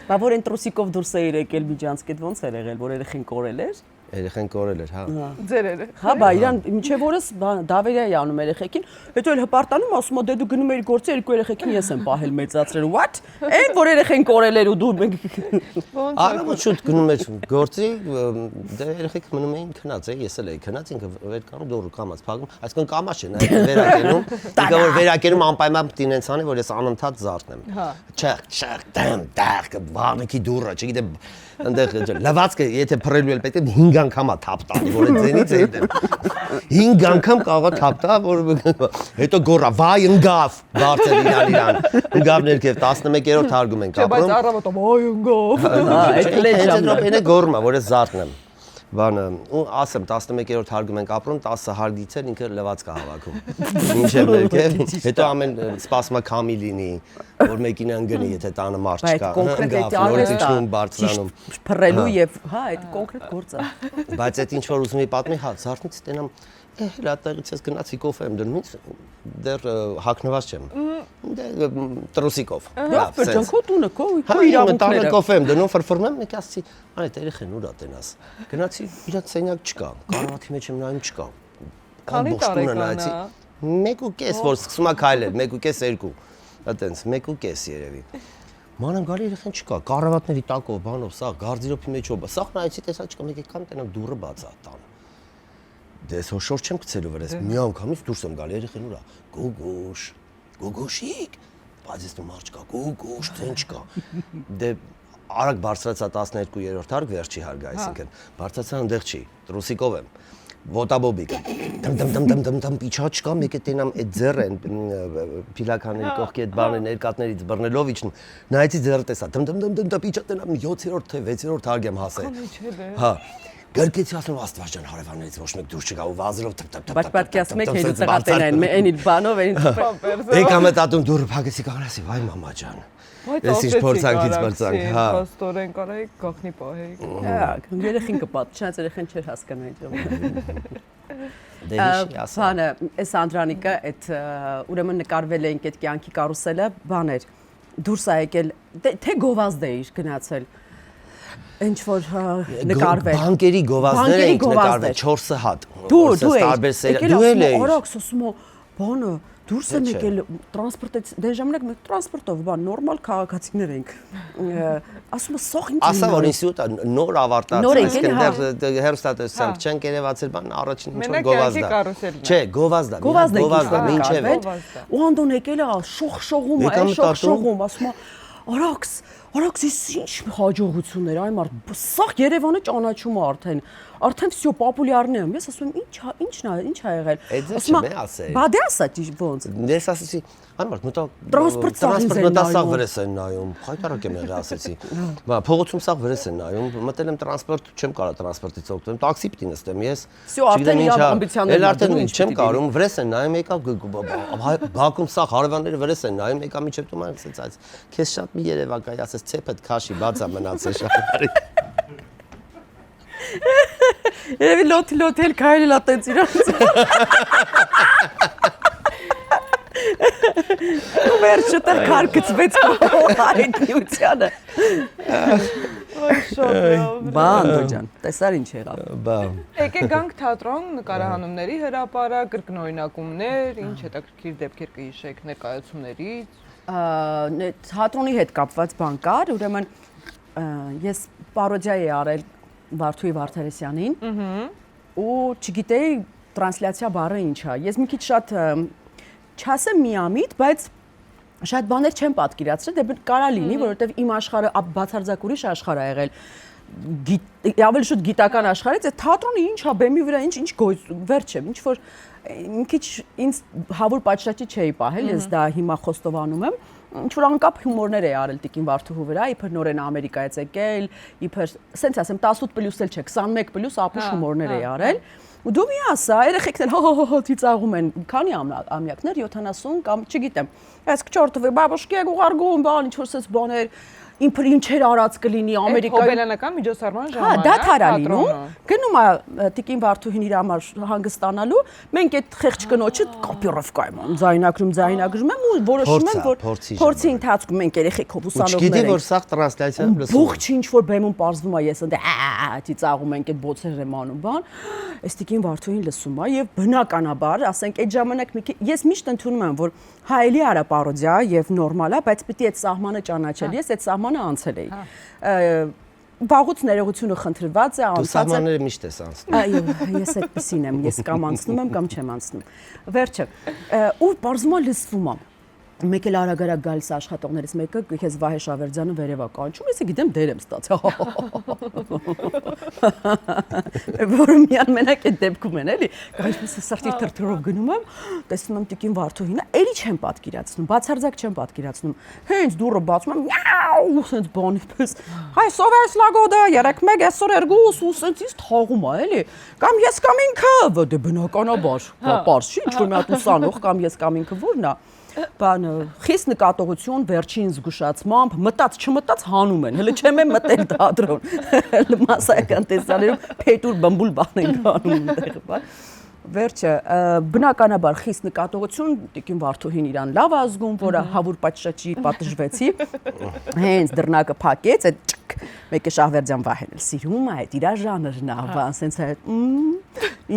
Բա որ են տրուսիկով դուրս է եկել Միջանցկետ ոնց էր եղել, որ երեխեն կորել էր։
Երեխեն կորել էր, հա։
Ձերերը։
Հա, բա իրան մինչև օրս Դավերիայի անում երեխեքին, հետո էլ հպարտանում ասում է դե դու գնում ես գործի երկու երեխեքին ես եմ պահել մեծացրել։ What? Այն որ երեխեն կորել էր ու դու
Առավոտ շուտ գնում էր գործի, դե երեխեք մնում էին քնած, ես էլ էի քնած, ինքը վեր կանում դուրը կամած փակում, այսինքն կամած չէ, նա վերակենում, ինքը որ վերակենում անպայման պիտի ինձ անի, որ ես անընդհատ զարթնեմ։ Չախ, դեմ, վանքի դուրը, չգիտեմ այնտեղ լվացքը եթե փռելու էլ պետք է 5 անգամ թափ տանի, որ այդ ձենից այդեմ 5 անգամ կարող է թափ տա, որ հետո գոռա վայ ընգավ բարձր իրան ընգավ ներքև 11-րդ հարգում ենք ապրում
Բայց առավոտը վայ ընգավ
այդ լեջան
այդ գոռում է որ ես զարթնեմ բանը ու ասեմ 11-րդ հարգում ենք ապրում 10 հարգից էլ ինքը լվացք է հավաքում ինչև ներքև հետո ամեն սպասում է քամի լինի որ մեկին ընկնի եթե տանը մարդ չկա
կոնկրետ
բարձրանում
փռելու եւ հա այդ կոնկրետ գործ է
բայց այդ ինչ որ ուզում էի պատմի հա զարթնից տենամ հելա տեղից ես գնացի կոֆե եմ դնում դեռ հագնված չեմ դե տրուսիկով
լավ ջանքո տունը քո
իրավունքները կոֆե եմ դնում ֆրֆռում եմ մեկ ասի այդ երեխեն ուրա տենաս գնացի իր սենյակ չկա կարավաթի մեջ եմ նայում չկա
քանի տարեկան է
1.5 որ սկսում է քայլել 1.5 2 այտենց 1.5 երևի մանամ գալի երեխեն չկա կարավատների տակով բանով սա գարձիրոփի մեջով սա նայեցի տեսա չկա մեկ եկամ տենամ դուրը բաց է տան դե ես շոր չեմ գցելու վրես մի անգամից դուրս եմ գալի երեխեն ուրա գուգուշիկ բայց ես դու մարդ չկա գուգուշ ցեն չկա դե արագ բարձրացա 12-րդ հարկ վերջի հարգը այսինքն բարձրացա այնտեղ չի տրուսիկով եմ ոտաբոբիկ։ Դմ իջաչ կամ եկե տենամ այդ ձեռը փիլականների կողքի այդ բանը ներկատներից բռնելով իջնում։ Նայեցի ձեռը տեսա։ Դմ իջա տենամ 7-րդ թե 6-րդ հարկ եմ հասել։ Հա։ Գրկեցի ասում Աստված ջան հարևաններից ոչ մեկ դուրս չգա ու վազելով թփ
Բայց պատկի ասում եք հենց ծղատեն այն այնիլ բանով այն
Եկա մտածում դուրը փակեցի կանգնեցի վայ մամա ջան։ Ես ինչ փորձանքից բրցանք, հա։
Պաստորեն կարայիք գախնի պահեիք։
Հա, երեխին կպատ, չնայած երեխին չէր հասկանում
Դե հիշի ասա։
Բանը, այս Անդրանիկը այդ ուրեմն նկարվել էինք այդ կյանքի կարուսելը, բաներ դուրս ա եկել, թե գովազդ էիր գնացել։ Ինչ որ նկարվել։
Բանկերի գովազդներ էինք նկարվել 4 հատ։
Դու
էլ էիր։
Արաքս ասում եմ, բանը դուրս եմ եկել տրանսպորտից, դե ժամանակ մենք տրանսպորտով բան նորմալ քաղաքացիներ ենք։ Ասում եմ, սող ինչ։
Ասա որ ինստիտուտը նոր ավարտած, այսինքն հերոստատեսությամբ չեն կերևացել բան առաջին ինչ որ գովազդ է։ Չէ, գովազդ է, մինչև այդ։
Ու անդոն եկել է շողշողում, շողշողում, ասում եմ, Արաքս ես ինչ հաջողություններ, այ մարդ, սաղ Երևանը ճանաչում է արդեն всё պոպուլյարն եմ, ես ասում եմ ինչ ա եղել,
ասում եմ,
բա դե ասա ոնց,
ես ասեցի, այ մարդ մտա
տրանսպորտ
սաղ վրես են նայում, խայտարակ եմ եղել ասեցի, բա փողոցում սաղ վրես են նայում, մտել եմ տրանսպորտ, չեմ կարող տրանսպորտից օգտվել, տաքսի պիտի նստեմ ես, չեմ կարող, վրես են նայում, եկա Բաքում սաղ հարևանները վրես են նայում, եկա միջև տուն ասեց այս, քեզ շատ մի երևակայ, ասես ցեպդ քաշի, բացա մնացել շահարի։
Երևի լոթ էլ քայլել ա տենց իրանց։ Ու վերջը տեղ քարկծվեց հայտնիությանը։ Բանդո ջան, տեսար ինչ եղավ։
Բա։
Եկեք գանք թատրոն, նկարահանումների հրապարակ, կրկնօրինակումներ, ինչ հետաքրքիր դեպքեր կհիշեք ներկայացումներից։
Թատրոնի հետ կապված բան կար, ուրեմն ես պարոդիա էի արել Վարդուհի Վարդարեսյանին ու չգիտեի տրանսլյացիա բառը ինչ է։ Ես մի քիչ շատ չասեմ միամիտ, բայց շատ բաներ չեմ պատկերացրել, դե կարա լինի, որովհետև իմ աշխարհը բացարձակ ուրիշ աշխարհ ա եղել։ Ավելի շուտ գիտական աշխարհից է թատրոնը ինչ է, բեմի վրա ինչ գոյ վերջ է, ինչ որ մի քիչ ինձ հավուր պատշաճի չէի պահել, ես դա հիմա խոստովանում եմ։ Ինչ որ անկապ հումորներ է արել Տիկին Վարդուհու վրա, իբր նորեն Ամերիկայից եկել, իբր, սենց ասեմ, 18+ էլ չէ, 21+ ապուշ հումորներ է արել։ Ու դու մի ասա, երեխեքն էլ ծիծաղում են, քանի ամյակներ, 70 կամ չգիտեմ։ Այսք չորտվի, բաբուշկի եք ուղարկում, բան, ինչ որ սենց բաներ, ինքր ինչեր արած կլինի Ամերիկայում։
Հոբելյանական միջոցառման ժամանակ։
Հա, դա թարա լինում։ Գնում է Տիկին Վարդուհին իր համար հանգստանալու, մենք այդ խեղճ կնոջը կոպիրովկա եմ, ձայնագրում եմ ու որոշում եմ, որ փորձի ընթացքում մենք երեխեքով ուսանողներ ենք։
Չգիտի որ սաղ տրանսլյացիան լսում։
Բուղ ինչ որ բեմում պարզվում է, ես ընդ ծիծաղում ենք այդ բոցեր եմ անում, բան։ Այս Տիկին Վարդուհին լսում է եւ բնականաբար, ասենք այդ ժամանակ ես միշտ ընդունում եմ, որ հայելի արա պարոդիա եւ նորմալ է, բայց պիտի այդ սահմանը ճանաչել։ Ես այդ սահմանը անցել էի։ Վաղուց ներողությունը խնդրված է,
անցած է։ Դու սահմանները միշտ ես անցնում։
Այո, ես այդպեսին եմ, ես կամ անցնում եմ, կամ չեմ անցնում։ Վերջը, ու բարձում է լսվում է։ Մեկ էլ արագ գալիս աշխատողներից մեկը, քեզ Վահե Շավերձյանը վերևա կանչում, ես գիտեմ դեր եմ ստացել։ Որը միան մենակ այդ դեպքում են, էլի։ Գայս սրտի թրթրով գնում եմ, տեսնում եմ Տիկին Վարդուհինը, էլի չեմ պատկերացնում, բացարձակ չեմ պատկերացնում։ Հենց դուռը բացում եմ, միաու, սենց բանի պես։ Հայ սովես լագոդա, 3-1 այսօր 2 ու սենց ինձ թաղում է, էլի։ Կամ ես կամ ինքը, դե բնականաբար, պարզ չի, ինչ որ մի հատ ուսանող կամ ես կամ ինքը որն է։ Բան խիստ նկատողություն վերջին զգուշացմամբ մտած չմտած հանում են հələ չեմ մտել թատրոն մասսայական տեսաներում փետուր բմբուլ բան են անում այնտեղ բան վերջը բնականաբար խիստ նկատողություն Տիկին Վարդուհին իրան լավ ազգում որը հավուր պատշաճի պատժվեցի հենց դռնակը փակեց այդ մեկը Շահվերդյան Վահեն էլ սիրում է այդ իր ժանրն է բան սենց է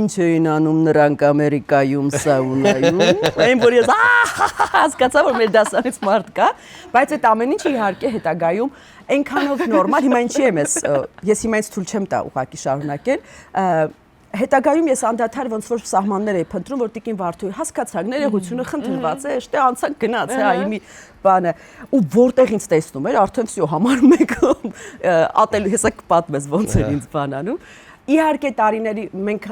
ինչ էին անում նրանք Ամերիկայում սաունայում այն որ ես հասկացա որ մեր դասանից մարդ կա բայց այդ ամեն ինչը իհարկե հետագայում այնքանով նորմալ հիմա ինչի եմ ես հիմա ինձ թույլ չեմ տա ուղղակի շարունակել հետագայում ես անդադար ոնց որ սահմաններ էի փնտրում որ Տիկին Վարդուհի հասկացանք ներողությունը խնդրված է շտե անցանք գնաց հա իմի բանը ու որտեղ ինձ տեսնում էր արդեն всё համարում եք ատելու հեսա կպատմես ոնց էր ինձ բանանում Իհարկե տարիների մենք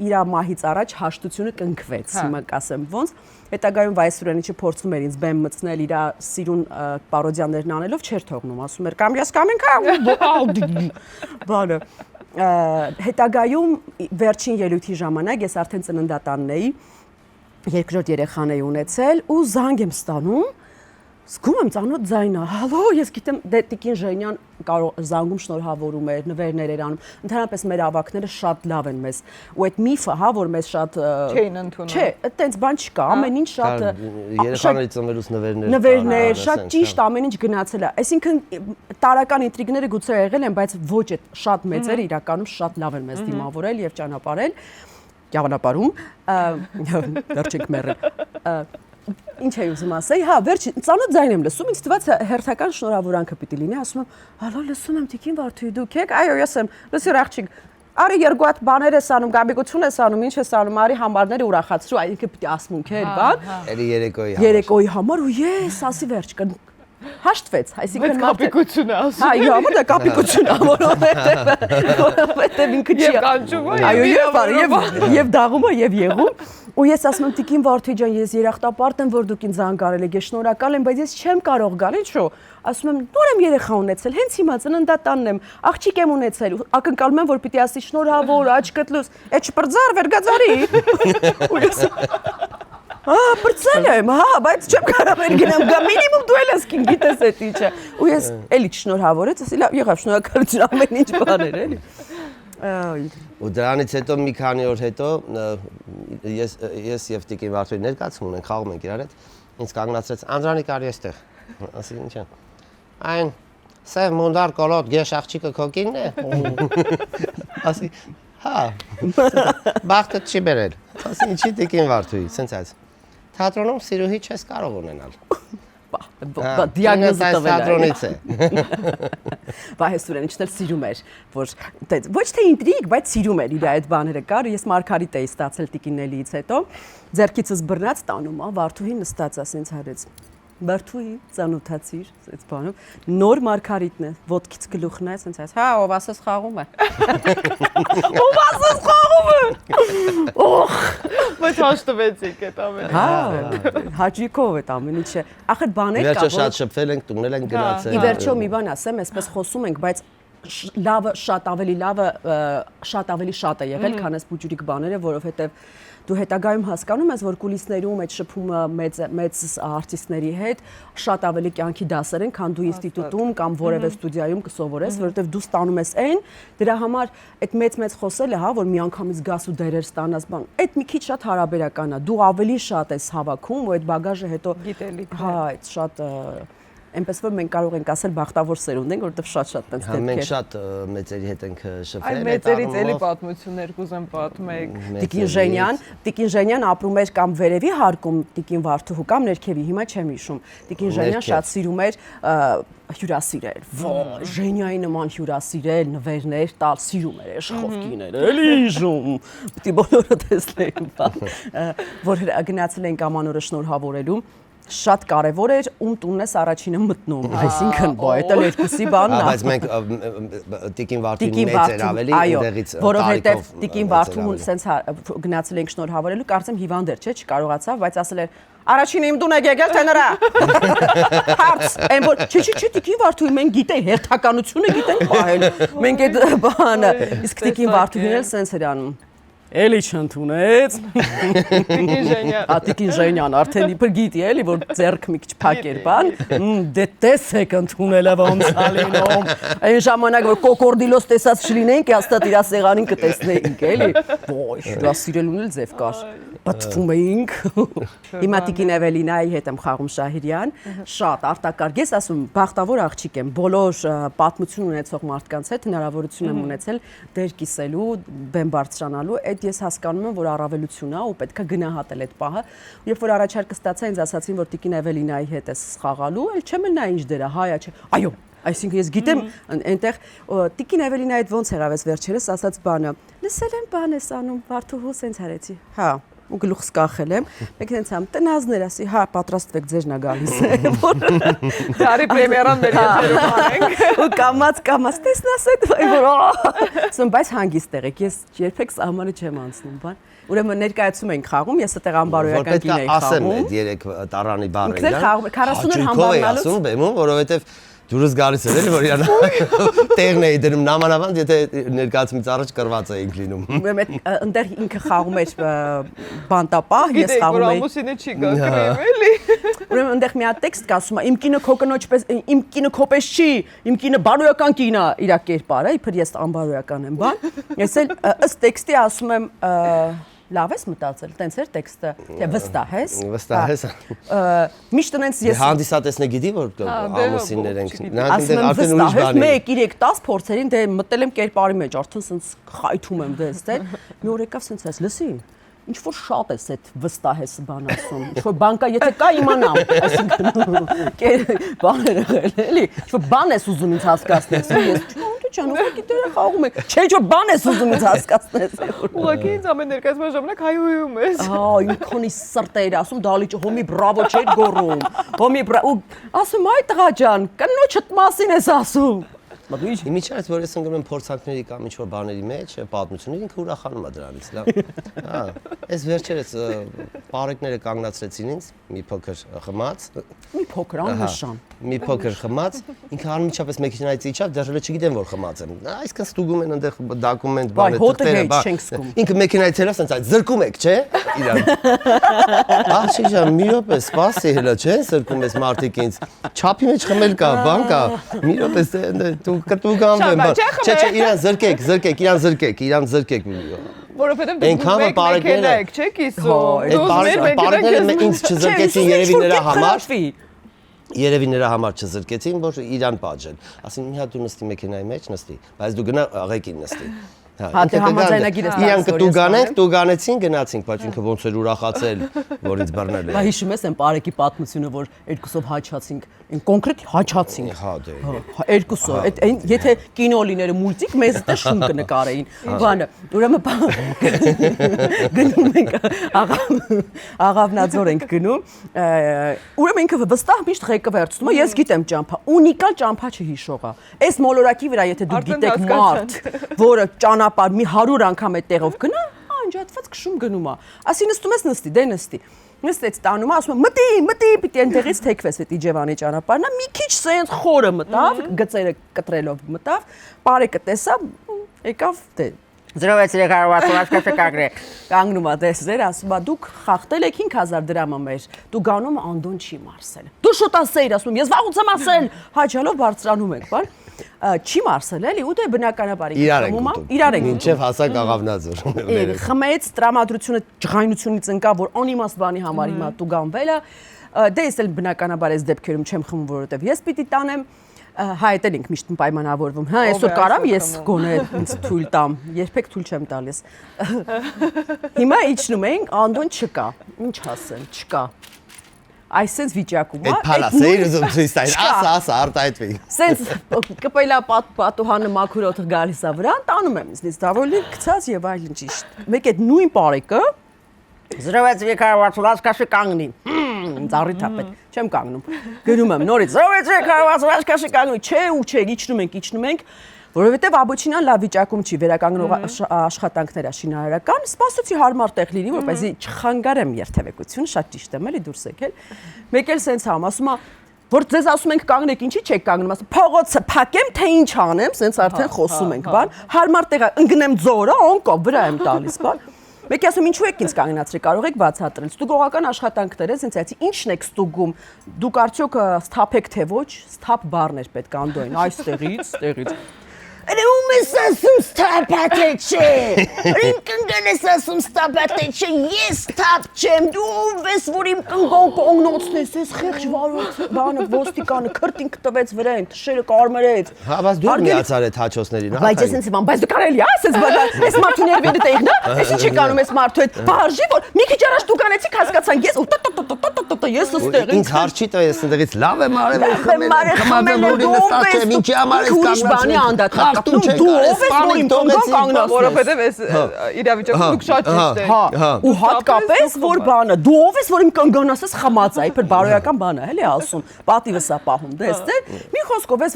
իր մահից առաջ հաշտությունը կնքվեց, հիմա կասեմ ոնց, հետագայում Վայսուրենիչը փորձում էր ինձ բեմ մտցնել իր սիրուն պարոդիաներն անելով, չէր թողնում, ասում էր կամ ես կամ ինքը, բանը, հետագայում վերջին ելույթի ժամանակ ես արդեն ծննդատանն էի, երկրորդ երեխան էի ունեցել ու զանգ եմ ստանում, զգում եմ ծանոթ ձայնը, հալո, ես գիտեմ, դե Տիկին Ժենյան զանգում շնորհավորում էր, նվերներ էր անում, ընդհանրապես մեր ավակները շատ լավ են մեզ, ու այդ միֆը, հա, որ մեզ շատ
չէին ընդունում։
Չէ, այտենց բան չկա, ամեն ինչ շատ
երեխաների ծնվելուց
նվերներ, շատ ճիշտ ամեն ինչ գնացել է, այսինքն տարական ինտրիգները գուցե եղել են, բայց ոչ այդ շատ մեծերը իրականում շատ լավ են մեզ դիմավորել եւ ճանապարհել, դեռ չենք մեռել։ Ինչ էի ուզում ասել, հա, վերջին ծանոթ ձայն եմ լսում, ինձ թվաց հերթական շնորհավորանքը պիտի լինի, ասում եմ, հալո, լսում եմ Տիկին Վարդուհի, դուք եք, այո, ես եմ, լսիր աղջիկ, արի երկու հատ բաներ ես անում, գաբիկություն ես անում, ինչ ես անում, արի համարները ուրախացրու, այ ինքը պիտի ասմունք էր, բան։
Էլի
երեկոյի համար ու ես ասի վերջ կն հաշտվեց, այսինքն
կապիկություն է ասում։
Հա, իհարկե դա կապիկություն է, որովհետև ինքը չի
կանչում է։
Այո, եւ դաղում է եւ եղում։ Ու ես ասում եմ Տիկին Վարդուհի ջան, ես երախտապարտ եմ, որ դուք ինձ զանգարել եք, ես շնորհակալ եմ, բայց ես չեմ կարող գալ, ինչու։ Ասում եմ, նոր եմ երեխա ունեցել, հենց հիմա ծննդատանն եմ, աղջիկ եմ ունեցել, ակնկալում եմ, որ պիտի ասի շնորհավոր, աչքդ լույս, էջ պրծար վերգածարի։ Ու ես պրծել եմ, հա, բայց չեմ կարող գնամ գա, մինիմում դու էլ ես կին գիտես այդ ինչը։ Ու ես էլի չշնորհավորեց, ասի լավ, եղավ շնորհակալություն ամեն ինչ բաներ, էլի։
Ու դրանից հետո մի քանի օր հետո ես եւ Տիկին Վարդուհին ներկայացում ունենք, խաղում ենք իրար հետ, ինձ կանգնացրեց Անդրանիկ արի այստեղ։ Ասի ինչ է։ Այն սև մոնդար կոլոտ գեշ աղջիկը քո կինն է։ Ասի հա։ Բախտը չի բերել։ Ասի ինչի Տիկին Վարդուհի, սենց այս։ Թատրոնում սիրուհի չես կարող ունենալ։
Դիագնոզը տվել
թատրոնից է։
Վահե Սուրենիչն էլ սիրում էր, որ ոչ թե ինտրիգ, բայց սիրում էր իր այդ բաները կար, ես Մարգարիտ էի ստացել Տիկինելիից հետո, ձեռքիցս բռնած տանում, Վարդուհին նստած ասենց հարեց։ Վարդուհի ծանոթացիր, այս բանով, նոր Մարգարիտն է, ոտքից գլուխն է, ասենց այս, հա, ով ասես խաղում է։ Ով ասես խաղում է։ Օխ,
Բայց հաշտվեցիք այդ ամենը։
հա, հաճիկով այդ ամեն ինչը։ Ախր բաներ կա,
Վերջը շատ շփվել ենք, տունել ենք գնացել։
Ի վերջո մի բան ասեմ, այսպես խոսում ենք, բայց լավը շատ ավելի շատ է եղել, քան այս բուջուրիկ բաները, որովհետև դու հետագայում հասկանում ես, որ կուլիսներում այդ շփումը մեծ արտիստների հետ շատ ավելի կյանքի դասեր են, քան դու ինստիտուտում կամ որևէ ստուդիայում կսովորես, որովհետև դու ստանում ես այն, դրա համար այդ մեծ խոսելը, հա, որ միանգամից գաս ու դերեր ստանաս, բան, այդ մի քիչ շատ հարաբերական է, դու ավելի շատ ես հավաքում ու այդ բագաժը հետո հա, այդ շատ Այնպես որ մենք կարող ենք ասել բախտավոր սերունդ ենք, որովհետև շատ տենց դեպքեր։
Մենք շատ մեծերի հետ ենք շփվել։
Այ մեծերից էլի պատմություններ կուզեմ պատմեք։
Տիկին Ժենյան ապրում էր կամ վերևի հարկում Տիկին Վարդուհու կամ ներքևի, հիմա չեմ հիշում։ Տիկին Ժենյան շատ սիրում էր հյուրասիրել։ Ոայ, Ժենյայի նման հյուրասիրել, նվերներ տալ, սիրում էր աշխովքիներ, էլի իժում։ Պիտի բոլորը տեսնեին, որ գնացել ենք ամանորը շնորհավորելու։ Շատ կարևոր էր ում տունն ես առաջինը մտնում, այսինքն այդ էլ երկուսի բանն է։
Բայց մենք Տիկին Վարդուհին մեծ էր ավելի այնտեղից
որովհետև Տիկին Վարդուհուն սենց գնացել ենք շնորհավորելու, կարծեմ հիվանդ էր, չէ, չկարողացավ, բայց ասել էր առաջինը իմ տուն եք եկել թե նրա։ Հարց, այն որ չէ, Տիկին Վարդուհին մենք գիտենք, հերթականությունը գիտենք պահել։ Մենք այդ բանը, իսկ Տիկին Վարդուհին էլ սենց էր անում։ Էլի չընդունեց։ Տիկին Ժենյան արդեն իբր գիտի էլի որ ձեռք մի քիչ փակ էր բան, դե տեսեք ընդունելը ոնց է լինում։ Այն ժամանակ որ կոկորդիլոս տեսած չլինեինք, հաստատ իր սեղանին կտեսնեինք էլի։ Ոյ, հյուրասիրելուն էլ ձև կար։ Պատվում էինք։ Հիմա Տիկին Էվելինայի հետ եմ խաղում Շահիրյան, շատ արտակարգ ես ասում, բախտավոր աղջիկ եմ, բոլոր պատմություն ունեցող մարդկանց հետ հնարավորություն եմ ունեցել դեր կիսելու, բեմ բարձրանալու, այդ ես հասկանում եմ, որ առավելություն է ու պետք է գնահատել այդ պահը։ Երբ որ առաջարկը ստացա, ինձ ասացին, որ Տիկին Էվելինայի հետ ես խաղալու, էլ չեմ էլ նա ինչ դեր է, հայա չէ։ Այո, այսինքն ես գիտեմ, այնտեղ Տիկին Էվելինայի հետ ոնց եղավ այս վերջերս ասած բանը։ Լսել եմ բան ես անում, Վարդուհու սենց հարեցի։ Հա։ ու գլուխս կախել եմ։ Մեկ տենց եմ տնազներ ասի, հա, պատրաստվեք ձերն է գալիս։
Դարի պրեմիերան մեր եթերում անենք։
Ու կամած տեսնաս այդ որ ասում բայց հանգիստ եղեք, ես երբեք սահմանը չեմ անցնում, բան։ Ուրեմն ներկայացում ենք խաղում, ես այդտեղ անբարոյական կին էի խաղում։
Ասեմ այդ 3 տարանի բառը։
Ինքն էլ խաղում 40 համբարնալուց։
Ասում բեմում, որովհետև դուրս գալիս էր էլի որ իրան տեղն էի դնում նամանավանդ եթե ներկայացումից առաջ կրված էինք լինում։
Ուրեմն այնտեղ ինքը խաղում էր բանտապահ, ես խաղում էի։
Ամուսինը չի գա կրեմ էլի։
Ուրեմն այնտեղ մի հատ տեքստ կա ասում է իմ կինը քո կնոջ պես իմ կինը քո պես չի, իմ կինը բարոյական կին է, իր կերպարը, իբր ես անբարոյական եմ, բան։ Ես էլ ըստ տեքստի ասում եմ լավ ես մտածել, տենց էր տեքստը, թե վստահ ես։
Վստահ ես։
Միշտ տենց ես
հանդիսատեսն է գիտի որ ամուսիններ ենք։
ասում եմ վստահ ես 1-3-10 փորձերին դե մտել եմ կերպարի մեջ, արդեն սենց խայթում եմ դες, դե մի օր եկավ սենց ես, լսի։ Ինչ որ շատ ես այդ վստահ ես բան ասում։ Ինչ որ բան կա, եթե կա իմանամ, այսինքն բաներ եղել էլի։ Ինչ որ բան ես ուզում ինձ հասկացնես, ես դու ջան, ուղղակի դերը խաղում եք։ Չէ, ինչ որ բան ես ուզում ինձ հասկացնես։
Ուղղակի ինձ ամեն ներկայացման ժամանակ հայհոյում ես։
Հա, ինքոնի սրտը էր ասում, դալիճ հոմի բրավո չէր գոռում։ Հոմի բրավո, ասում այ տղա ջան, կնոջդ մասին ես ասում։
Իմիջիայլից որ ես ընկնում եմ փորձանքների կամ ինչ-որ բաների մեջ, պատմությունների ինքը ուրախանում է դրանից, լավ։ Հա, այս վերջերս բարեկները կանգնացրեցին ինձ, մի փոքր խմած։
Մի փոքր աննշան։
Մի փոքր խմած, ինքը անմիջապես մեքենայից իջավ, դեռ չգիտեմ որ խմած եմ։ Այսքան ստուգում են այնտեղ դոկումենտ բանը, թղթերը, բան։ Ինքը մեքենայից հելա ասենց այդ զրկում եք, չէ՞։ Իրան։ Ահա ջան, մի րոպե, սպասի հելա, չէ՞, զրկում ես մարդիկ ինձ։ Չափի մեջ խմել կա, բան կա։ Մի րոպե, դու գանվեմ, բան։ Չէ, իրան զրկեք։
Որովհետև դուք մեքենա եք, չէ՞ կիսում։
Այդ բարեկները ինձ չզրկեցին երևի նրա համար։ Երևի նրա համար չզրկեցին, որ իրան պատժեն։ Ասին մի հատ դու նստի մեքենայի մեջ, նստի, բայց դու գնա աղեկին նստի։
Հա, դե համաձայնագիր ես
իրանք դու գանենք, դու գանեցին, գնացինք, բայց ինքը ոնց էր ուրախացել, որ ինձ բռնել է։
Բա հիշում ես այն Պարեկի պատմությունը, որ երկուսով հաչացինք, այն կոնկրետ հաչացինք։
Հա, դե։
Երկուսով, այդ եթե կինո լիներ մուլտիկ, մեզ դա շուն կնկարեին։ Բանը, ուրեմն գնում ենք աղավնաձոր ենք գնում։ Ուրեմն ինքը վստահ միշտ ղեկը վերցնում է, ես գիտեմ ճամփա, ունիկալ ճամփա չհիշողա։ Այս մոլորակի վրա եթե դուք գիտեք մարդ, որը ճանապարհ մի 100 անգամ այդ տեղով գնա, անջատված քշում գնում է։ Ասի նստում ես նստի, դե նստի։ Նստեց տանում, ասում մտի, պիտի այնտեղից թեքվես այդ Իջևանի ճանապարհն, մի քիչ սենց խորը մտավ, գծերը կտրելով մտավ, Պարեկը տեսա, եկավ դե 06 կանգնում է տեսեր, ասում է դուք խախտել եք 5000 դրամը մեր, դու գանում անդոն չի մարսել։ Դու շուտ ասեիր, ասում ես վաղուց եմ ասել, հաճալով բարձրանում եք, բան։ Չի մարսել էլի ու դե բնականաբար
իրար ենք մինչև հասակ աղավնաձոր։
Խմեց տրամադրությունը ջղայնությունից ընկա, որ անիմաստ բանի համար հիմա դու գանվել է։ Դե ես էլ բնականաբար այս դեպքերում չեմ խմում, որովհետև ես պիտի տանեմ Հա, այդ էլ ենք միշտ պայմանավորվում։ Հա, այսօր կարամ ես գոնե ինձ թույլ տամ, երբեք թույլ չեմ տալիս։ Հիմա իջնում ենք, անդոն չկա։ Ինչ ասեմ, չկա։ Այսպես վիճակում,
հա։ Այդ փալասեր ուզում ցույց տալ, ասա, արտահայտվի։
Սենց կպելա պատուհանը մաքուրոթը գալիս է վրան, տանում եմ ինձնից դավոլի գցած եւ այլն ճիշտ։ Մեկ այդ նույն Պարեկը 06 կաշի կանգնի։ Ծառի թափետ, չեմ կանգնում։ Գնում եմ նորից 06 կաշի կանգնի, չէ, իջնում ենք, որովհետև Աբոչինյան լավ վիճակում չի, վերականգնող աշխատանքներ է շինարարական, սպասեցի հարմար տեղ լինի, որպեսզի չխանգարեմ երթևեկությունը, շատ ճիշտ եմ էլի դուրս եկել։ Մեկ էլ սենց համ ասում է, որ ձեզ ասում ենք կանգնեք, ինչի չեք կանգնում, ասում փողոցը փակեմ, թե ինչ անեմ, սենց արդեն խոսում ենք, բան, հարմար տեղ ընկնեմ ձորը, ոնկո վրա եմ տալիս, բան։ Մեկի ասում ինչու եք ինձ կանգնացրի, կարող եք բացատրել։ Ստուգողական աշխատանքներ են, ասենց այսի ինչն եք ստուգում։ Դուք արդյոք սթափ եք թե ոչ, սթափ բառն էր պետք անդոյն, այստեղից։ Ում ես ասում ստապատե չէ, իմ կնգան ես ասում ստապատե չէ, ես ստապ չեմ, դու ով ես, որ իմ կնգան կողնոցնես, ես խեղճ բանը ոստիկանը քրտինք տվեց վրեն, թշերը կարմրեց։
Հա, բայց դու միացար այդ հաչոցներին, հա։
Բայց ես ինձ իմ բայց դու կարելի է ասես, այս մարդու ներվերը տեղ նա, ես ինչի կանում ես մարդու հետ, բաժի որ մի քիչ առաջ դու կանեցիք հասկացան, ես Արտը ես ստեղ
Ինձ հարց չի տա ես ընդեղից լավ եմ արել
խմել եմ նստած եմ ինչի համար ես կանգնացել անդադար դու ով ես որ իմ կանգնած կանգնած
որովհետև այս իրավիճակում դուք շատ ճիշտ եք։
Հա, ու հատկապես որ բանը, դու ով ես որ իմ կանգնած ես խմած է, իբր բարոյական բան է, էլի ասում, պատիվը սա պահում, դες դե։ Մի խոսքով ես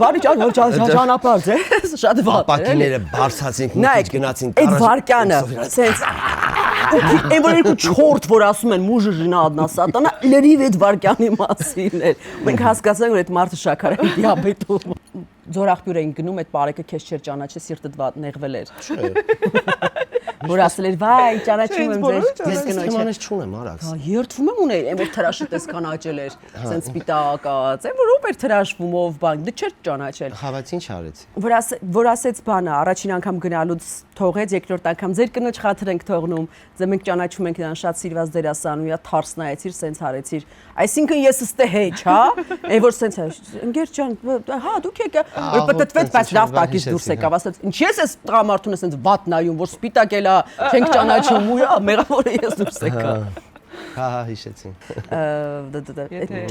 բարի ճանապարհ է, շատ վատ է։
Ապակիները բարձացինք, մի քիչ գնացինք
Այդ վարկանը, սենց Այն որ երկու չորդ որ ասում են մուժը ժնա одна սատանա, լրիվ այդ վարկյանի մասին էր։ Մենք հասկացանք, որ այդ մարդը շաքարային դիաբետով ձոր աղբյուր էին գնում, այդ բարեկը քեզ չէր ճանաչել, սիրտդ նեղվել էր։ Որ ասել էր, վայ, ճանաչում եմ ձեզ կնոջը։
Թեմանես չունեմ, արաքս։
Երդվում եմ ունեի, այն որ թրաշը տեսքան աճել էր, սենց սպիտակած, այն որ ով էր թրաշվում ով բան, դե չէր ճանաչել։
Խավաց ինչ արեց։
Որ ասեց բանը, առաջին անգամ գնալուց թողեց, երկրորդ անգամ ձեր կնոջ խաթր ենք թողնում, ձե մենք ճանաչում ենք նրան շատ սիրված դերասան ու իա թարս նայեցիր, սենց հարեցիր։ Այսինքն ես ստե հեչ, հա, այն որ սենց է, ընկեր ջան, հա, դուք եք, որ պատտվեց, բայց լավ տակից դուրս եկավ, ասաց, ինչ ես էս տղամարդուն սենց վատ նայում, որ սպիտակ էլա, չենք ճանաչում ու մեղավորը ես դուրս եկա։
Հա, հիշեցին։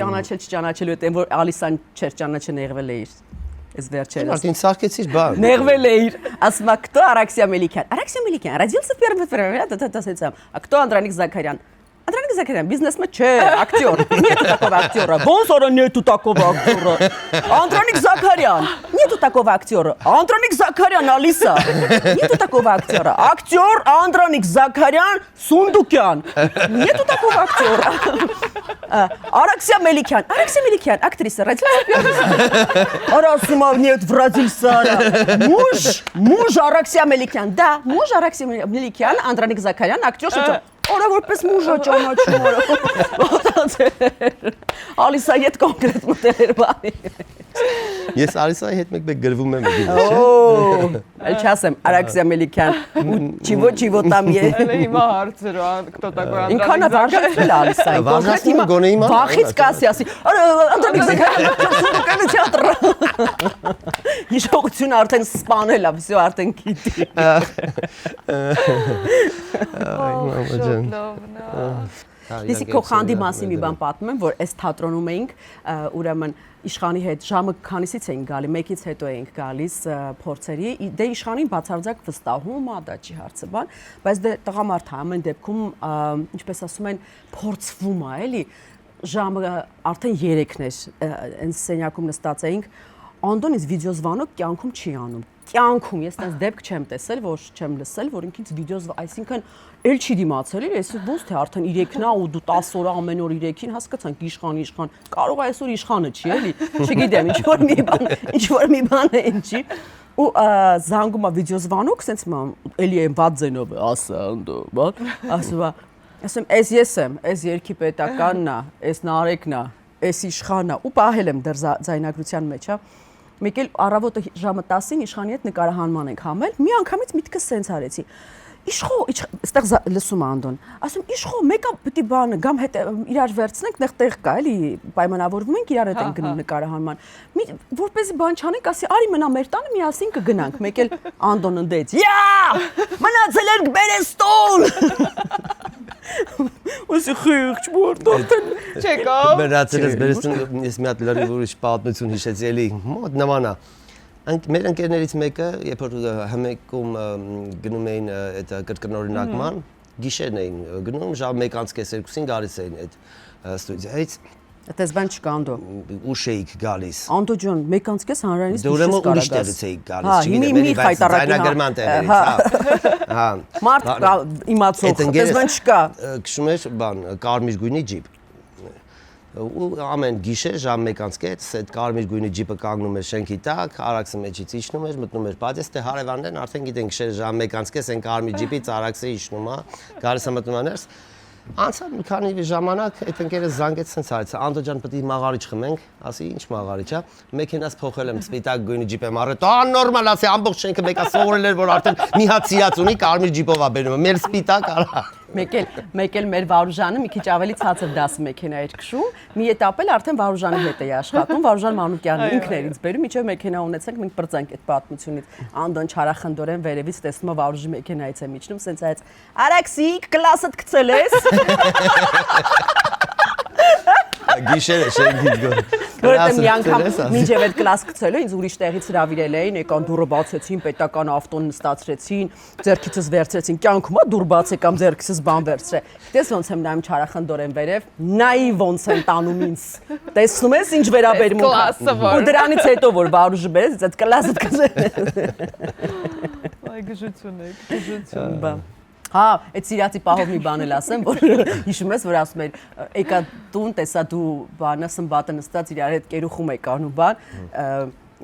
Ճանաչել չճանաչելու հետ, այն որ Ալիսան չէր ճանաչել նեղվել էիր։ Այս վերջերս։
Մարտին սարքեցիր բան։
Нервել էիր, ասма кто Араксия Меликян? Араксия Меликян родился в первый это а кто Андроник Закарян? Андроник Закарян бизнесмен, че, актер. Нету такого актера. Бонсора нету такого актера. Андроник Закарян. Нету такого актера. Андроник Закарян, Алиса. Нету такого актера. Актер Андроник Закарян Сундукян. Нету такого актера. Араксия Меликян. Араксия Меликян, актриса, родилась в первый Арасимов нет в Радильсара. Муж Араксия Меликян. Да, муж Араксия Меликян, Андроник Закарян, актер Шучо. Ora որպես մուժը ճանաչում Ալիսայի հետ կոնկրետ մտել բանի
Ես Ալիսայի հետ մեկ գրվում եմ դիպ։
Օ, այլ չասեմ Արաքսիա Մելիքյան ու չիվո там է։
Elə հիմա հարցեր кто такой Անդրանիկ
Ինքան վարժել Ալիսային կոնկրետ հիմա
գոնե իմանա։
Վախից կասի ասի Անդրանիկ Զաքարյանը театр Հիշողությունը արդեն սպանել է, всё արդեն գիտի։ Դիսի քոխանդի մասին մի բան պատմեմ, որ այս թատրոնում էինք, ուրեմն իշխանի հետ ժամը քանիսից էինք գալի, մեկից հետո էինք գալիս փորձերի, դե իշխանին բացարձակ վստահում է, դա չի հարցը բան, բայց դե տղամարդը ամեն դեպքում, ինչպես ասում են, փորձվում է, էլի, ժամը արդեն 3-ն էր, այնց սենյակում նստած էինք, Անդոնից վիդեոզվանոկ կյանքում չի անում։ Կյանքում ես տես դեպք չեմ տեսել, որ չեմ լսել, որ ինքից վիդեոզվանոկ, այսինքն էլ չի դիմացել, ես ոնց թե արդեն 3-ն է ու դու 10 օր ամեն օր 3-ին հասկացանք իշխան, կարող է այսօր իշխանը չի, էլի, չգիտեմ, ինչ որ մի բան է ինչի։ Ու զանգում է վիդեոզվանոկ, սենց էլի այն վատ ձենով է, ասանդո, բան, ասում ես եմ, այս երկի պետականն է, այս Նարեկն է, այս իշխանն է, ու պահել եմ դեռ ձայնագրության մեջ, հա։ Մեկ էլ առավոտը ժամը 10-ին իշխանի հետ նկարահանման ենք համել, մի անգամից միտքս սենց արեցի։ Իշխո, այստեղ լսում Անդոն, ասում իշխո, մեկը պիտի բանը գամ հետ իրար վերցնենք, նեղ տեղ կա, էլի պայմանավորվում ենք իրար հետ ենք գնում նկարահանման։ Որպեսզի բան չանենք, ասի արի մնա մեր տանը միասին կգնանք, մեկ էլ Անդոն ընդեց։ Յա! Մնացել ենք բերեստոն։ Ոսի խիղճ մորտոտ
Չեկավ։
Մնացել ես բերեստոն, ես մի հատ լրիվ ուրիշ պատմություն հիշեցի, էլի մոտ նման է։ Մեր ընկերներից մեկը, երբ որ հմեկում գնում էին այդ կրկնօրինակման, գիշերն էին գնում, ժամը 1:30-2-ին գալիս էին այդ ստուդիայից։
Այդպես բան չկա Անդո։
Ուշ էիք գալիս։
Անդո ջան, 1:30 հանրայինից
դու ուրեմն ուրիշ տեղից էիք գալիս, չգիտեմ, էլի բայց ձայնագրման տեղերից, հա։
Մարդ կա իմացող, այդպես բան չկա։
Քշում էր բան, կարմիր գույնի ջիպ։ Ու ամեն գիշեր ժամ 1:30 այդ կարմիր գույնի ջիպը կանգնում էր շենքի տակ, Արաքսը մեջից իջնում էր, մտնում էր, բայց դե հարևաններն արդեն գիտեն գիշեր ժամ 1:30 այն կարմիր ջիպից Արաքսը իջնում է, գալիս է մտնում է ներս։ Անցավ մի քանի ժամանակ այդ ընկերը զանգեց սենց արեց, Անդո ջան, պետք է մաղարիչ խմենք, ասի ինչ մաղարիչ է, մեքենաս փոխել եմ, սպիտակ գույնի ջիպ եմ առել, աննորմալ ասի ամբողջ շենքը մեկա սովորել էր, որ արդեն մի հատ սիրած ունի կարմիր ջիպով է բերում, մեր սպիտակ արա։
Մեկ էլ մեր Վարուժանը մի քիչ ավելի ցածր դասի մեքենա էր քշում։ Մի էտապ էլ արդեն Վարուժանի հետ էի աշխատում, Վարուժան Մանուկյանն ինքն էր ինձ բերում, միջև մեքենա ունեցանք, մենք բրծանք այդ պատմությունից։ Անդոն չարախնդորեն վերևից տեսնում է Վարուժի մեքենայից է միջնում, սենց այց Արաքսիկ, կլասդ գցել ես։
Գիշերը շենքից գոր։
Որտե մի անգամ մինչև այդ կլաս գցելու ինձ ուրիշ տեղից հրավիրել էին, եկան դուռը բացեցին, պետական ավտոն նստացրեցին, ձեռքիցս վերցրեցին, կյանքում է դուռ բաց եկամ ձեռքիցս բան վերցրե։ Գիտես ոնց եմ նայում չարախնդորեն վերև, նայի ոնց են տանում ինձ։ Տեսնում ես ինչ վերաբերմունք է։ Ու դրանից հետո որ Վարուժը բերեց, այդ կլասը գցել։
Այ գժություն եք, գժություն։
Հա, այդ սիրացի պահով մի բան էլ ասեմ, որ հիշում ես, որ ասում էր, եկա տուն, տեսա դու բանը սմբատը նստած իրար հետ կերուխում եք անում բան,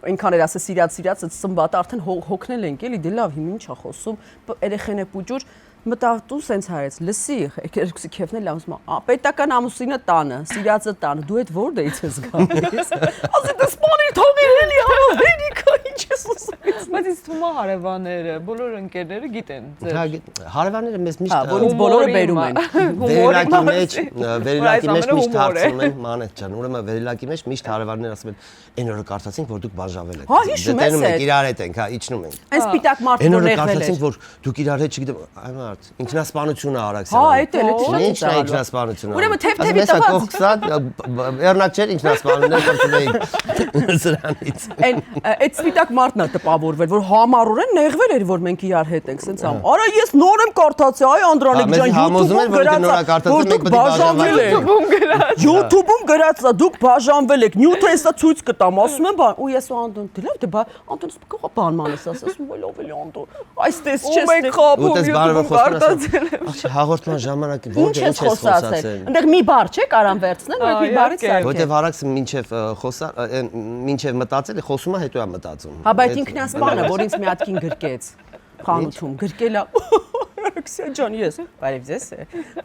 այնքան էր ասա սիրած, այդ սմբատը արդեն հոգնել ենք, էլի դե լավ, հիմա ինչ է խոսում, երեխեն է պուճուր, մտավ տուն սենց հայեց, լսի, երկուսի քեֆնել ասում է, պետական ամուսինը տանը, սիրածը տանը, դու այդ որտեղից ես գալիս։ Ասի դե սպանի թողիր էլի, Ամերիկա, ինչ ես ասում։
Բայց ինձ թվում է հարևանները, բոլոր ընկերները գիտեն ձեր։
Հարևանները մեզ միշտ
որից բոլորը բերում են։
վերելակի մեջ միշտ հարցնում են, Մանեթ ջան, ուրեմն վերելակի մեջ միշտ հարևանները ասում են, այն օրը կարծացինք, որ դուք բաժանվել եք։
Հա, հիշում ես
եք իրար հետ ենք, հա, իջնում ենք։
Այն սպիտակ մարդը որ նեղվել էր։
Կարծացինք, որ դուք իրար հետ չգիտեմ, այ մարդ, ինքնասպանություն է արագ
Հա, այդ էլ է,
ինչ է ինքնասպանությունը։
Ուրեմն թեթևի տված։
Կողքսա, երնակ չէր ինքնասպանություններ խնդրում էին սրանից։
Այդ սպիտակ մարդն է տպավորվել, որ համառորեն նեղվել էր, որ մենք իրար հետ ենք, սենց ամ։ Արա ես նոր եմ կարդացի, այ Անդրանիկ ջան, YouTube-ում գրած է, դուք բաժանվել եք, Նյութը էսա ցույց կտամ, ասում եմ բան, ու ես ու Անդոն, դե լավ, դե Անդոն սկսա բան մանես, ասում եմ լավ էլի Անդոն, այսպես չես
հաղորդման ժամանակ ո՞նց ես խոսացել։
Այնտեղ մի բառ չէ կարան վերցնեն, որ մի բառից սարքեն։
Որտեվ Արաքսը մինչև մտածել է, խոսում է, հետո է մտածում։
Հա, բայց ինքնասպանը, որ ինձ մի հատ կին գրկեց խանութում, գրկելա Արաքսիա ջան, ես, բարև ձեզ,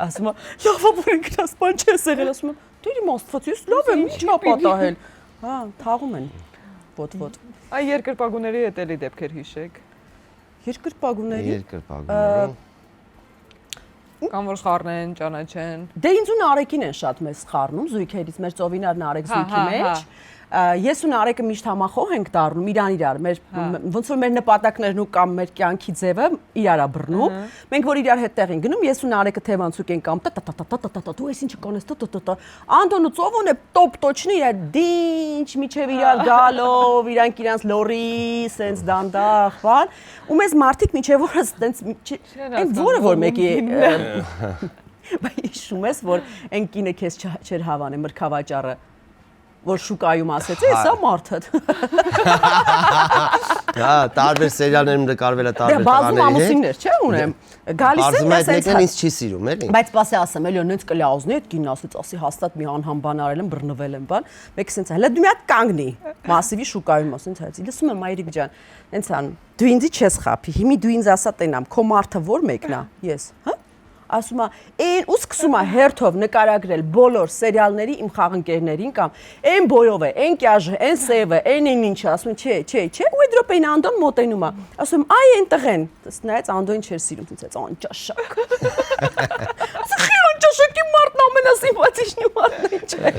ասում եմ, լավ որ ինքնասպան չես եղել, ասում եմ, դե իմ Աստված, ես լավ եմ, ինչ ա պատահել։ Հա, թաղում են, ոտ-ոտ։
Այ երկրպագուների հետ էլի դեպքեր հիշեք։
Երկրպագուների։
Կամ որ խառնեն, ճանաչեն։
Դե ինձ ու Նարեկին են շատ մեզ խառնում զույգերից, մեր ծովինար Նարեկ զույգի մեջ։ Ես ու Նարեկը միշտ համախոհ ենք դառնում իրար, ոնց որ մեր նպատակներն ու կամ մեր կյանքի ձևը իրար է բռնում։ Մենք որ իրար հետտեղ ենք գնում, ես ու Նարեկը թևանցուկ ենք կամ տա դու ես ինչը կանես տա Անդոն ու ծովուն է տոպ-տոչնի իրար դինչ միջև իրար գալով, իրանք իրանց լորի, սենց դանդաղ, բան, ու մեզ մարդիկ միջև որ սենց այն որը որ մեկի բայց հիշում ես որ այն կինը քեզ չեր հավանել մրգավաճառը որ շուկայում ասեցի, սա մարդը։
Հա, տարբեր սերիալներում նկարվել է տարբեր տղաների հետ։
Բազում ամուսիններ, չէ՞ ունեմ։ Գալիս են
մեզ մեկն ինձ չի սիրում, էլի։
Բայց սպասի ասեմ, էլի նենց կլիազնի այդ կինն ասեց, ասի հաստատ մի անհամ բան արել եմ, բռնվել եմ, բան։ Մեկ սենց հələ դու մի հատ կանգնի։ Մասիվի շուկայում ասենց հայցի։ Լսում եմ Մայրիկ ջան, նենց ան, դու ինձի չես խափի։ Հիմի դու ինձ ասա տենամ, քո մարդը ո՞ր մեկն է։ Ես, հա։ Ասում է, այն ու սկսում է հերթով նկարագրել բոլոր սերիալների իմ խաղընկերներին կամ այն բոյով է, այն կյաժը, այն սևը, այն ինչը, ասում է, չէ, ու այդ րոպեին Անդոն մոտենում է, ասում եմ, այ այն տղեն, նայեց Անդոին չէր սիրում, ցած անճաշակ։ Ասի անճաշակի մարդն ամենասիմպաթիչնի մարդն է, չէ։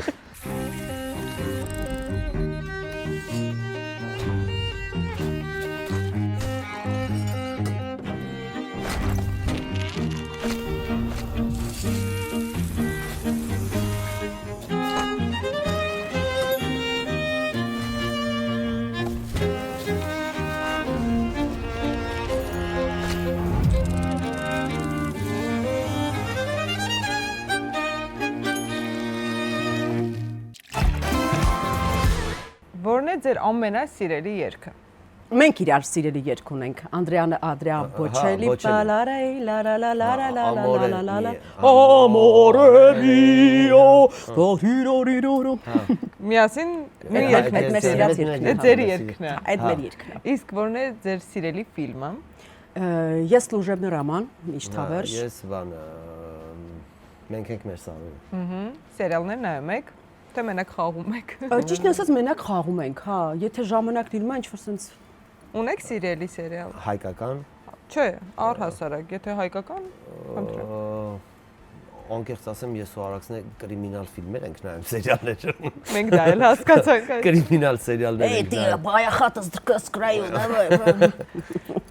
Որն է ձեր ամենասիրելի երգը։
Մենք իրար սիրելի երգ ունենք Անդրեան Բոչելի Պալարեյ լա Ամորե միո ռոհիրորիրորո
Միասին մի երգ
այդ մեր սիրած երգն է։
Ձեր երգն է։
Այդ մեր երգն է։
Իսկ որն է ձեր սիրելի ֆիլմը։
Ես Լուժեբնի Ռաման, միշտ հավերժ։
Ես բանը մենք ենք մեր սարում։
Սերիալներ նայում եք, թե մենակ խաղում եք։
Ճիշտն ասած մենակ խաղում ենք, հա, եթե ժամանակ դիրում է ինչ-որ sense
Ունեք սիրելի սերիալ։
Հայկական։
Չէ, առհասարակ, եթե հայկական, խնդրեմ։
անկեղծ ասեմ, ես ու Արաքսն կրիմինալ ֆիլմեր ենք նայում, սերիալներ։
Մենք դա էլ հասկացանք։
Կրիմինալ սերիալներ ենք
Էդի բայախատս դկսկրայու դա։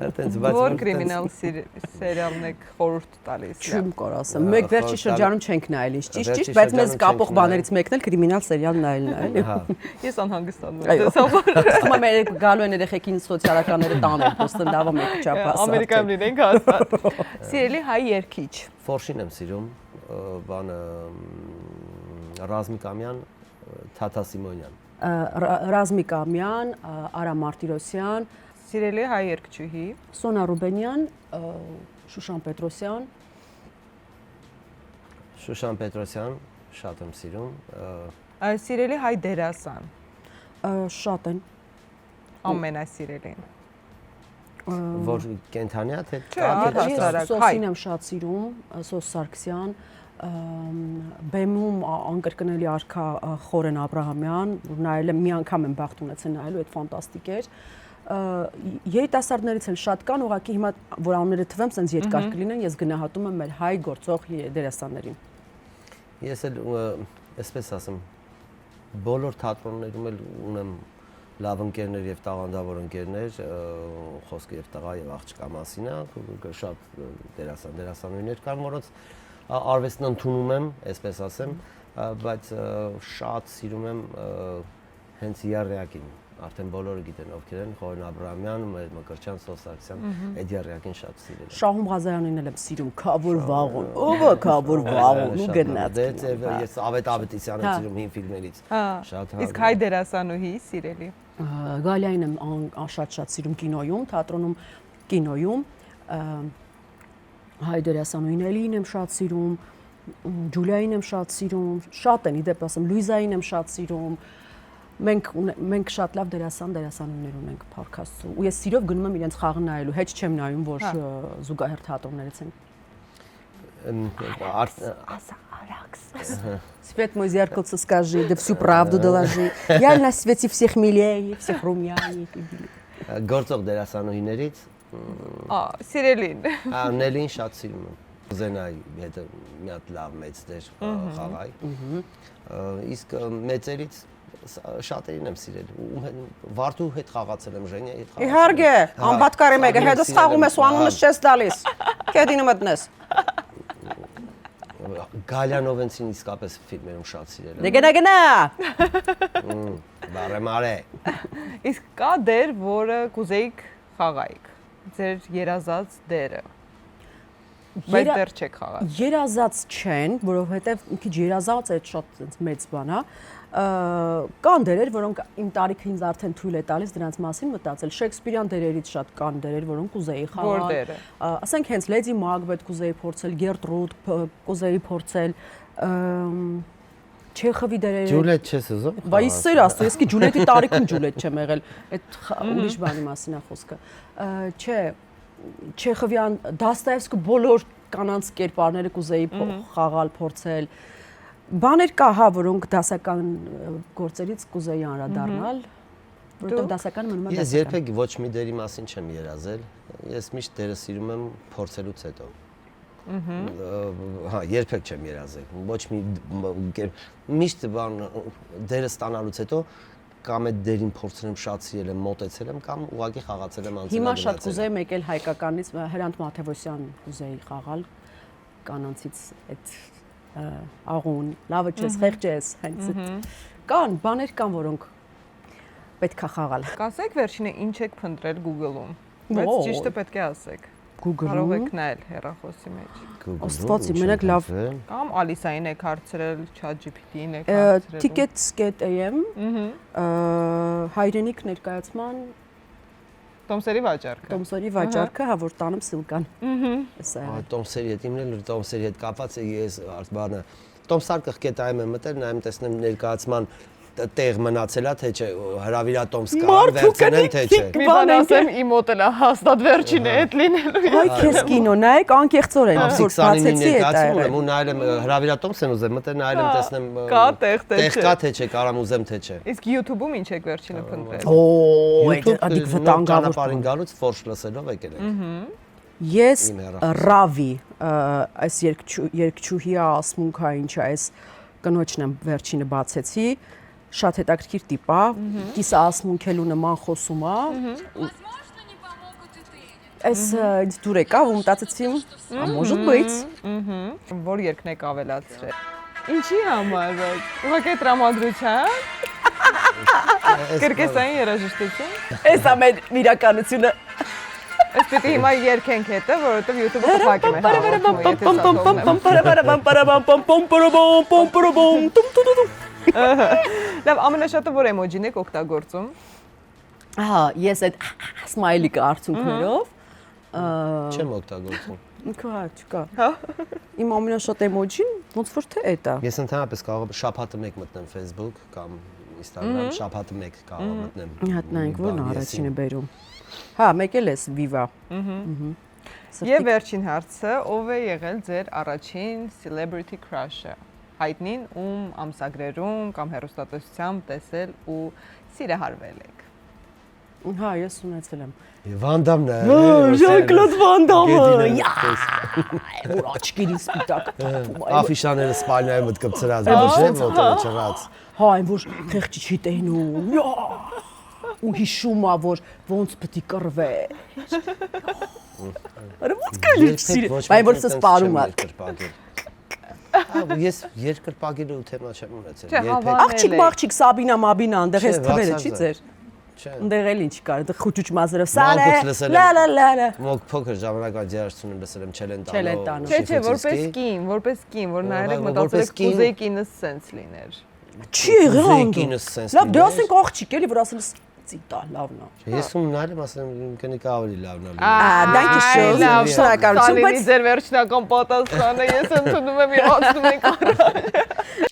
Այդտենց
Որ կրիմինալ սերիալն եք խորհուրդ տալիս։
Չեմ կարող ասեմ։ Մեկ վերջի շրջանում չենք նայել, ճիշտ, բայց մեզ կապող բաներից մեկն էլ կրիմինալ սերիալ նայելն է, էլի։
Հա։ Ես անհանգստանում եմ դեսաբար։
Ում մեր գալու են երեխեքին սոցիալականները տանել, պոստը դավա մեկ չափ ասա։
Ամերիկայում լինենք հաստատ։ Սիրելի հայ երգիչ։
Ֆորշին եմ սիրում, բանը Ռազմիկ Ամյան, Թաթա Սիմոնյան։
Ռազմիկ Ամյան, Արա Մարտիրոսյան,
Սիրելի հայ երգչուհի։
Սոնա Ռուբենյան, Շուշան Պետրոսյան,
Շուշան Պետրոսյան, շատ եմ սիրում։
Սիրելի հայ դերասան։
շատ են։
Ամենասիրելին։
Որ կենթանի է թե
Ես Սոսին եմ շատ սիրում, Սոս Սարգսյան, բեմում անկրկնելի արքա Խորեն Աբրահամյան, որ նայել եմ մի անգամ եմ բախտ ունեցել նայելու, այդ ֆանտաստիկ էր։ Երիտասարդներից էլ շատ կան, ուղղակի հիմա որ անունները թվեմ, սենց երկար կլինեն, ես գնահատում եմ մեր հայ գործող դերասաններին։
Ես էլ այսպես ասեմ, բոլոր թատրոններում էլ ունեմ լավ ընկերներ եւ տաղանդավոր ընկերներ, խոսքը եւ տղա եւ աղջկա մասին է, շատ դերասանուհիներ կան, որոնց արվեստն ընդունում եմ, այսպես ասեմ, բայց շատ սիրում եմ հենց Յարյակին, արդեն բոլորը գիտեն ովքեր են, Խորեն Աբրահամյան, Մկրտչյան, Սոս Սարգսյան, այդ Յարյակին շատ սիրել եմ։
Շահում Ղազարյանին էլ եմ սիրում, Քավոր Վաղոն, ով է Քավոր Վաղոն, ու գնաց։
Ես Ավետ Ավետիսյանն եմ սիրում հին ֆիլմերից։ Շատ
Իսկ հայ դերասանուհի սիրելի։
Գալիային եմ շատ սիրում կինոյում, թատրոնում, կինոյում, հայ դերասանուհիներին եմ շատ սիրում, Ջուլիային եմ շատ սիրում, շատ են, իդեպ ասեմ, Լուիզային եմ շատ սիրում, մենք շատ լավ դերասանուհիներ ունենք Փառք Աստծո, ու ես սիրով гնում եմ իրենց խաղը нայելու, հետ չեմ нայում, որ զուգահեռ թատրոններից են։ Свет мой зеркальце скажи, да всю правду доложи. Я на свете всех милее, всех румянее.
Գործող դերասանուհիներից
Սիրելին։
Նելին շատ սիրում եմ։ Զենայի հետ մի հատ լավ մեծ դեր խաղայ։ Իսկ մեծերից շատերին եմ սիրել։ Վարդու հետ խաղացել եմ, Ժենյայի հետ խաղացել եմ։
Իհարկե, անպատկառի մեկը, հետո խաղում ես ու անունս չես տալիս։ Կեդինը մտնես։
Գալյանովենցին իսկապես ֆիլմերում շատ սիրել եմ։
Դե գնա։
Բարեմարե։
Իսկ կա դեր, որը կուզեիք խաղայիք։ Ձեր երազած դերը։ Բայց դեռ չեք խաղալ։
Երազած չեն, որովհետև մի քիչ երազած է շատ մեծ բան է։ Կան դերեր, որոնք իմ տարիքը ինձ արդեն թույլ է տալիս դրանց մասին մտածել։ Շեքսպիրյան դերերից շատ կան դերեր, որոնք կուզեի խաղալ։
Որ դերը։
Ասենք հենց Լեդի Մակբեթ կուզեի փորձել, Գերտրուդ կուզեի փորձել, Չեխովի դերերը։
Ջուլիետ չես ուզում։
Բայց սեր աստծո, ես კი Ջուլիետի տարիքում Ջուլիետ չեմ եղել։ Այդ ուրիշ բանի մասին է խոսքը։ Չէ, Չեխովյան, Դաստոևսկու բոլոր կանանց կերպարները կուզեի խաղալ, փորձել։ Բաներ կա, հա, որոնք դասական գործերից կուզեի անդրադառնալ, որովհետև դասականը մնում է դասական։
Ես երբեք ոչ մի դերի մասին չեմ երազել։ Ես միշտ դերը սիրում եմ փորձելուց հետո։ Հա, երբեք չեմ երազել։ Ոչ մի միշտ բան դերը ստանալուց հետո կամ այդ դերին փորձել եմ շատ սիրել եմ, մոտեցել եմ կամ ուղղակի խաղացել եմ անցել։
Հիմա շատ կուզեի մեկ էլ հայկականից Հրանտ Մաթևոսյան կուզեի խաղալ կանանցից այդ աղուն, լավը չես, խեղճ ես, հենց կան, բաներ կան, որոնք պետք է խաղալ։
Կասեք վերջինը ինչ եք փնտրել Google-ում, բայց ճիշտը պետք է ասեք։ Կարող եք նայել հեռախոսի մեջ։
Աստվածի, մենակ լավ։
Կամ Ալիսային եք հարցրել, ChatGPT-ին եք հարցրել։
Tickets.am հայրենիք ներկայացման
Տոմսերի վաճառքը։
Տոմսերի վաճառքը, հա որ տանում Սիլկան։ Էսա։
Տոմսերի հետ իմն էլ Տոմսերի հետ կապված է ես բանը Տոմսարկղ.am եմ մտել, նայեմ տեսնեմ ներկայացման տեղ մնացել է թե չէ, հրավիրատոմս կա, վերցնեն թե չէ։
Մի բան ասեմ, իմ մոտ էլ է հաստատ վերջինը այդ լինելու։
Այ քեզ կինո նայեք, անկեղծորեն, որ բացեցի այդ այրը։
Ու նայել եմ հրավիրատոմս են ուզեմ, մտել նայել եմ տեսնեմ
կա տեղ թե չէ։
Տեղ կա թե չէ, կարամ ուզեմ թե չէ։
Իսկ YouTube-ում ինչ եք վերջինը փնտրել։
Օ, այդ ադիք վտանգավոր
ճանապարհին գալուց ֆորշ լսելով եկել ենք։
Ես
Իմ հեռախոսը։
Ռավի այս երկչուհի ասմունք է ինչ է այս կնոջն եմ վերջինը բացեցի շատ հետաքրքիր տիպ է կիսա ասմունքելու նման խոսում է այս ինձ դուր եկա ու մտածեցի может быть
Որ երկն եք ավելացրել։ Ինչի համար ոչ։ Ուղղակի տրամադրության։ Կրկեսային երաժշտություն։
այս ամեն իրականությունը
Այս պիտի հիմա երկենք հետը, որովհետև YouTube-ը փակում է հաղորդումը, Լավ, ամենաշատը որ էմոջին եք օգտագործում։
Ահա, ես այդ սմայլիկը արցունքներով
Չեմ օգտագործում։
Չկա։ Իմ ամենաշատ էմոջին ոնց որ թե էտա։
Ես ընդհանրապես կարող եմ շաբաթը մեկ մտնեմ Facebook կամ Instagram, շաբաթը մեկ կարող մտնեմ։
Հատնայինք որն առաջինը բերում։ Հա, մեկ էլ էս Viva։
Եվ վերջին հարցը, ով է եղել ձեր առաջին celebrity crush-ը։ Հայտնին ում ամսագրերում կամ հեռուստատեսությամբ տեսել ու սիրահարվել եք։
Հա, ես ունեցել եմ։
Վանդամն է։
Ժան-Կլոդ Վան Դամը։ Որ աչքերի սպիտակ թափում է։
Աֆիշաները սպալնայի մոտ կպցրած, ոչ է ոտը չռած։
Հա, այն որ խեղճի չի տենում։ Ու հիշում է որ ոնց պետք է կռվե։ Արա ոնց կլիր սիրել։ Բայց որ սա սպարում է։
Ես երկրպագելու թեմա չեմ ունեցել։
Աղջիկ Սաբինա Մաբինա այնտեղ էս թվերը չի ձեր։ Այնտեղ էլ ինչ կար, այնտեղ խուճուճ մազերով սարե։ Լա։
Մոկ փոքր ժամանակվա երաժշտություն լսել եմ Չելենտանո։
Չէ, որպես կին, որ նայել եք մտածել եք կուզեի կինս սենս լիներ։
Չի եղել։
Կինս սենս։
Լավ, դե ասենք աղջիկ էլի, որ ասել ծիտա, լավն է։
Ես ում նայել եմ ասել եմ կնիկա ավելի լավն է։
Դանկի շո, շնորհակալություն, բայց
ձեր վերջնական պատասխանը ես ընդունում եմ իհացնում եք առաջ։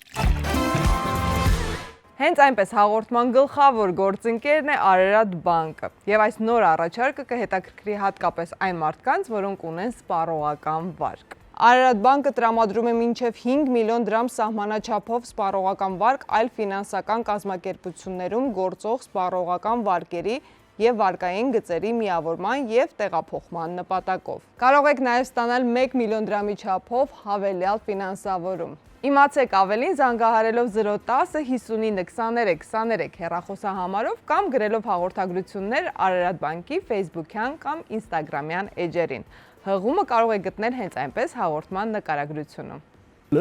Հենց այնպես հաղորդման գլխավոր գործընկերն է Արարատ բանկը եւ այս նոր առաջարկը կհետաքրքրի հատկապես այն մարդկանց, որոնք ունեն սպառողական վարկ։ Արարատ բանկը տրամադրում է մինչև 5 միլիոն դրամ սահմանաչափով սպառողական վարկ այլ ֆինանսական կազմակերպություններում գործող սպառողական վարկերի եւ վարկային գծերի միավորման եւ տեղափոխման նպատակով։ Կարող եք նաեւ ստանալ 1 միլիոն դրամի չափով հավելյալ ֆինանսավորում։ Իմացեք ավելին զանգահարելով 010 59 23 23 հեռախոսահամարով կամ գրելով հաղորդագրություններ Արարատ բանկի Facebook-յան կամ Instagram-յան էջերին։ Հղումը կարող եք գտնել հենց այնպես հաղորդման նկարագրությունում։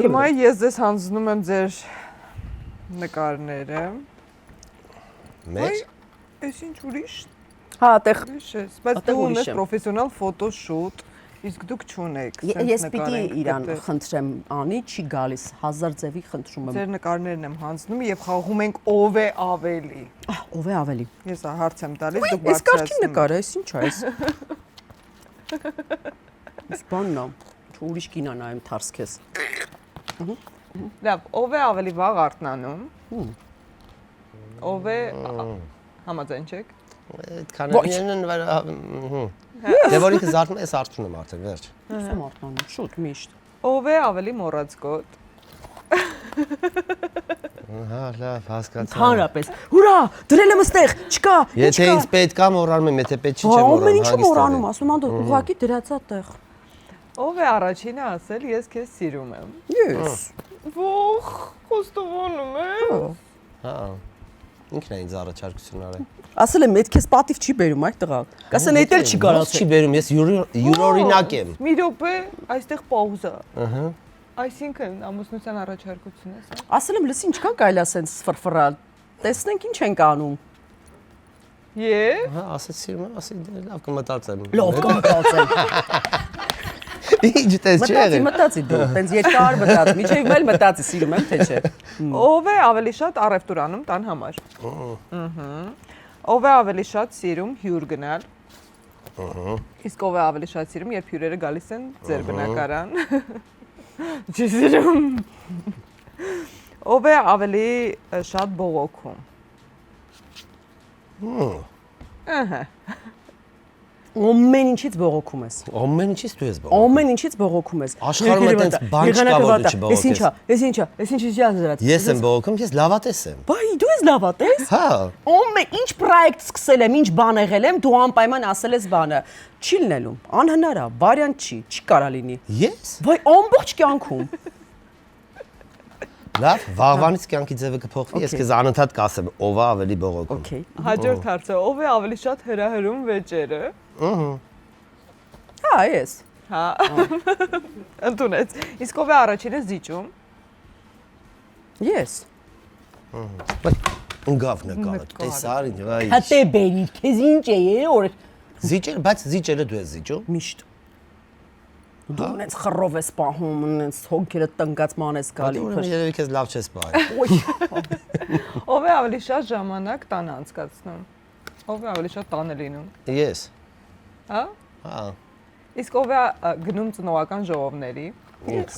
Հիմա ես ձեզ հանձնում եմ ձեր նկարները։
Մեր
Այս ինչ ուրիշ
հա, այդեղ
ես, բայց դու ունես պրոֆեսիոնալ ֆոտոշուտ, իսկ դուք չունեք։
ես պիտի իրան խնդրեմ անի, չի գալիս, 1000 ձևի խնդրում եմ։
Ձեր նկարներն եմ հանձնում եւ խաղում ենք ով է ավելի։
Ով է ավելի։
Ես հարց եմ տալիս, դուք
Այս կարգին
բարձրացնում։
նկար է, ինչ է այս։ Այս բանն է, ուրիշ կինա նայում թարսքես։
Լավ, ով է ավելի վաղ արթնանում։ Ով է համաձայն չեք։
Այդքաններն վրա Դե որ ինքը զարթնում է, ես արթնում եմ արդեն, վերջ։
Ես եմ արթնանում, շուտ միշտ։
Ով է ավելի մոռացկոտ։
Հա, լավ, հասկացա։
Հանրապես։ Հուրա, դրել եմ այստեղ, չկա։
Եթե ինձ պետք է մոռանում եմ, եթե պետք չի չեմ մոռանում։
Ամեն ինչը մոռանում, ասում անդո ուղղակի դրածա տեղ։
Ով է առաջինը ասել, ես քեզ սիրում եմ։
Ես։
Ոխ, խոստովանում եմ։
Հա։ Ինքն է ինձ առաջարկություն արել։
Ասել եմ, այդ քեզ պատիվ չի բերում այդ տղա։ Կասեն այդ էլ չի
Ո՞նց
կարացել։
չի բերում, ես յուրօրինակ եմ։
Մի րոպե, այստեղ պաուզա։
Ահա։
Այսինքն ամուսնության առաջարկություն է սա։
Ասել եմ, լսի ինչքան կարելի է սենց ֆրֆրալ։ Տեսնենք ինչ ենք անում։
Եվ
Հա, ասեց սիրում եմ, ասի դե լավ կմտածեմ։
Լավ կմտածեմ։
Ինչ տես չի եղել։
Մտածի դու, տենց երկար մտածի, միջև էլ մտածի, սիրում եմ թե չէ։
ով է ավելի շատ առևտուր անում տան համար։ Ով է ավելի շատ սիրում հյուր գնալ։ Իսկ ով է ավելի շատ սիրում, երբ հյուրերը գալիս են ձեր բնակարան։ Չի սիրում։ Ով է ավելի շատ բողոքում։ Ահա։
Ամեն ինչից բողոքում ես։
Ամեն ինչից դու ես բողոքում։
Ամեն ինչից բողոքում ես։
Աշխարհում այդպես բան չկա, որ դու չբողոքես։
Էս ինչա դրած։
Ես եմ բողոքում, ես լավատես եմ։
Բայ դու ես լավատես։
Հա։
Ամեն ինչ պրոյեկտ սկսել եմ, ինչ բան եղել եմ, դու անպայման ասել ես բանը։ Չի լինելու, անհնար է, վարիանտ չի կարա լինի։
Ես։
Բայ ամբողջ կյանքում։
Լավ, վաղվանից կյանքի ձևը կփոխվի, ես քեզ անընդհատ կասեմ, ով է ավելի բողոքում։
Okay։
Հաջորդ հարցը, ով է ավելի շատ հրահրում վեճերը։
Հա, ես։
Հա։ Ընդունեց։ Իսկ ով է առաջինը զիջում։
Ես։
Ընկավ նկարը, տեսար ինձ, վայ։
Հատե բերի, քեզ ինչ է որ
Զիջել, բայց զիջելը դու ես զիջում։
միշտ։ Դու ունես խռով ես պահում, ունես հոգերը տնկացման ես գալի։
Ուրեմն երևի քեզ լավ չես պահել։
Ով է ավելի շատ ժամանակ տանը անցկացնում։ Ով է ավելի շատ տանը լինում։
Ես։
Հա։
Հա։
Իսկ ով է գնում ծնողական ժողովների։
Ինքս։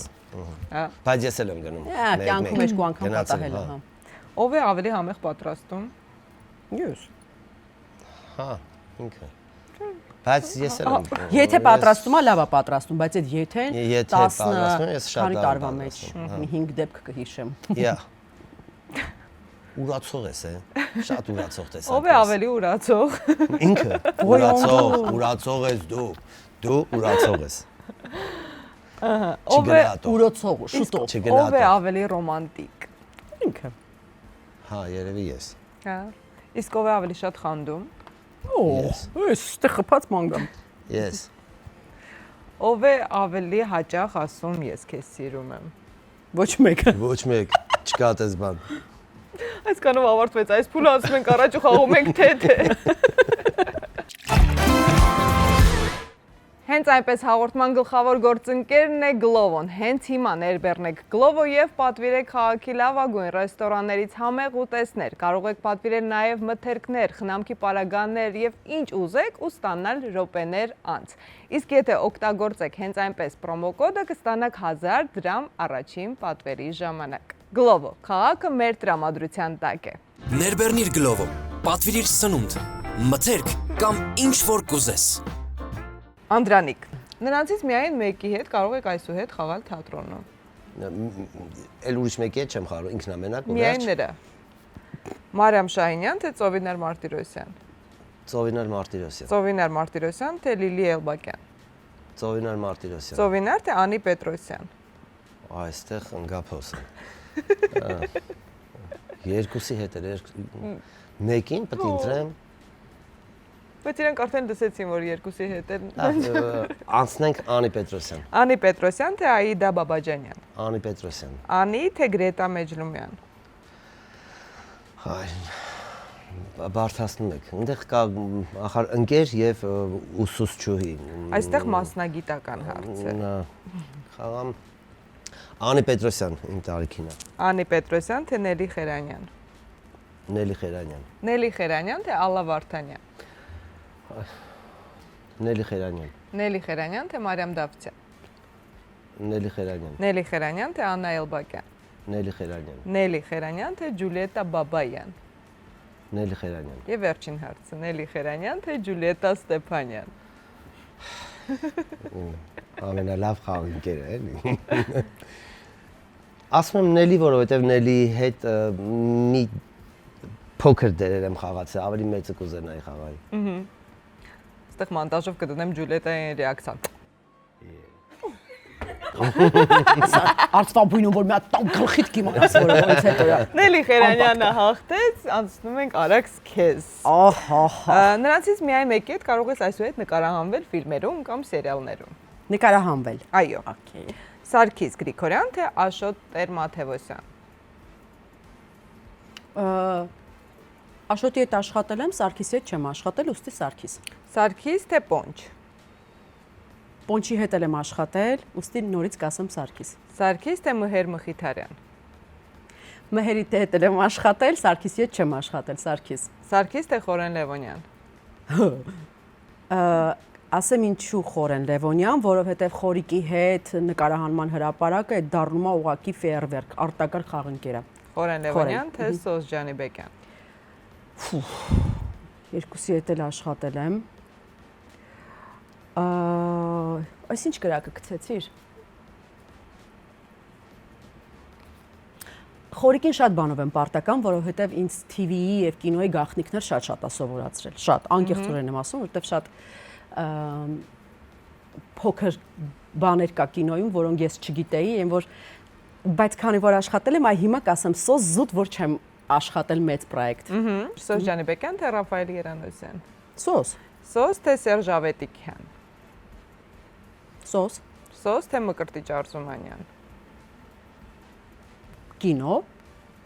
Հա։
Բայց ես էլ եմ գնում։
Հա, կյանքում երկու անգամ պատահել է, հա։
Ով է ավելի համեղ պատրաստում։
Ես։
Հա, ինքը։ Բայց ես էլ եմ։
Եթե պատրաստում է, լավ է պատրաստում, բայց այդ եթեն
Եթե պատրաստում եմ, ես շատ
քանի
լավ
տարվա մեջ
պատրաստում,
5 դեպք կհիշեմ։
Յա։ Ուրացող ես, շատ ուրացող տեսակ։
Ով է ավելի ուրացող։
Ինքը։ Ուրացող ես դու։ Դու ուրացող ես։
Ով է
Ուրոցող, շուտով։
ով է ավելի ռոմանտիկ։
Ինքը։
Հա, երևի ես։
Հա։ Իսկ ով է ավելի շատ խանդում։
Ես ստե խփած մանգամ։
Ես։
Ով է ավելի հաճախ ասում ես քեզ սիրում եմ։
Ոչ մեկը։
Ոչ մեկ, չկա այդպես բան։
Այսքանով ավարտվեց այս փուլը, ասում ենք առաջ ու խաղում ենք թե։ Հենց այնպես հաղորդման գլխավոր գործընկերն է Glovo-ն։ Հենց հիմա ներբեռնեք Glovo եւ պատվիրեք քաղաքի լավագույն ռեստորաններից համեղ ուտեստներ։ Կարող եք պատվիրել նաեւ մթերքներ, խնամքի պարագաներ եւ ինչ ուզեք ու ստանալ րոպեներ անց։ Իսկ եթե օգտագործեք հենց այնպես պրոմոկոդը, կստանաք 1000 դրամ առաջին պատվերի ժամանակ։ Glovo, քաղաքը մեր տրամադրության տակ է։
Ներբեռնիր Glovo, պատվիրիր սնունդ, մթերք կամ ինչ որ կուզես։
Անդրանիկ, նրանցից միայն մեկի հետ կարող եք այսուհետ խաղալ թատրոնում։
Էլ ուրիշ մեկի հետ չեմ խաղում, ինքնամենակ ու
Միայն նրա։ Մարիամ Շահինյան, թե Ծովինար Մարտիրոսյան։
Ծովինար Մարտիրոսյան։
Ծովինար Մարտիրոսյան, թե Լիլի Էլբակյան։
Ծովինար Մարտիրոսյան։
Ծովինար, թե Անի Պետրոսյան։
Այստեղ ընկափոս է։ Երկուսի հետ էր, մեկին պետք է ընտրեմ։
Բայց իրենք արդեն լսեցին, որ երկուսի հետ են։
Անցնենք Անի Պետրոսյան։
Անի Պետրոսյան, թե Աիդա Բաբաջանյան։
Անի Պետրոսյան։
Անի, թե Գրետա Մեջլումյան։
Այ բարթացնում եք։ Այնտեղ կա ախր ընկեր եւ ուսուցչուհի։
Այստեղ մասնագիտական հարց է։
Խաղամ Անի Պետրոսյան, իմ տարիքին է։
Անի Պետրոսյան, թե Նելի Խերանյան։
Նելի Խերանյան։
Նելի Խերանյան, թե Ալլա Վարդանյան։
Նելի Խերանյան։
Նելի Խերանյան, թե Մարիամ Դավթյան։
Նելի Խերանյան։
Նելի Խերանյան, թե Աննա Էլբակյան։
Նելի Խերանյան։
Նելի Խերանյան, թե Ջուլիետա Բաբայան։
Նելի Խերանյան։
Եվ վերջին հարցը, Նելի Խերանյան, թե Ջուլիետա Ստեփանյան։
Ամենալավ խաղընկերը էլի։ Ասում եմ Նելի, որովհետև Նելի հետ մի փոքր դերեր եմ խաղացել, ավելի մեծը կուզենայի խաղալ։
Այստեղ մոնտաժով կդնեմ Ջուլիետային ռեակցիան։
Արծվաբույնում որ մի հատ տան գլխիդ կիմանաս որ ոնց հետո է։
Նելի Խերանյանը հաղթեց, անցնում ենք Արաքս քեզ։
Ահա։
Նրանցից միայն մեկի հետ կարող ես այսուհետ նկարահանվել ֆիլմերում կամ սերիալներում։
Նկարահանվել։
Այո։
Okay։
Սարգիս Գրիգորյան, թե Աշոտ Տեր-Մաթևոսյան։
Աշոտի հետ աշխատել եմ, Սարգիսի հետ չեմ աշխատել, ուստի Սարգիս։
Սարգիս, թե Պոնչ։
Պոնչի հետ եմ աշխատել, ուստի նորից կասեմ Սարգիս։
Սարգիս, թե Մհեր Մխիթարյան։
Մհերի հետ եմ աշխատել, Սարգիսի հետ չեմ աշխատել, Սարգիս։
Սարգիս, թե Խորեն Լևոնյան։
Ասեմ ինչու Խորեն Լևոնյան, որովհետև Խորիկի հետ նկարահանման հրապարակը այդ դառնում է ուղակի ֆեյերվերք, արտակարգ խաղընկեր է։
Խորեն Լևոնյան, թե Սոս Ջանիբեկյան։
Երկուսի հետ էլ աշխատել եմ։ Այս ինչ գրակը գցեցիր։ Խորիկին շատ բանով եմ պարտական, որովհետև ինձ TV-ի եւ կինոյի գաղտնիքներ շատ է սովորացրել։ Շատ անկեղծորեն եմ ասում, որովհետև շատ փոքր բաներ կա կինոյում, որոնք ես չգիտեի, այն որ բայց քանի որ աշխատել եմ, այ հիմա կասեմ, սոս զուտ որ չեմ աշխատել մեծ պրոյեկտ։
Սոս Ջանիբեկյան թե Ռաֆայել Երանոսյան։
Սոս։
Սոս թե Սերժ Ավետիքյան։
Սոս։
Սոս թե Մկրտիչ Արզումանյան։
Կինո։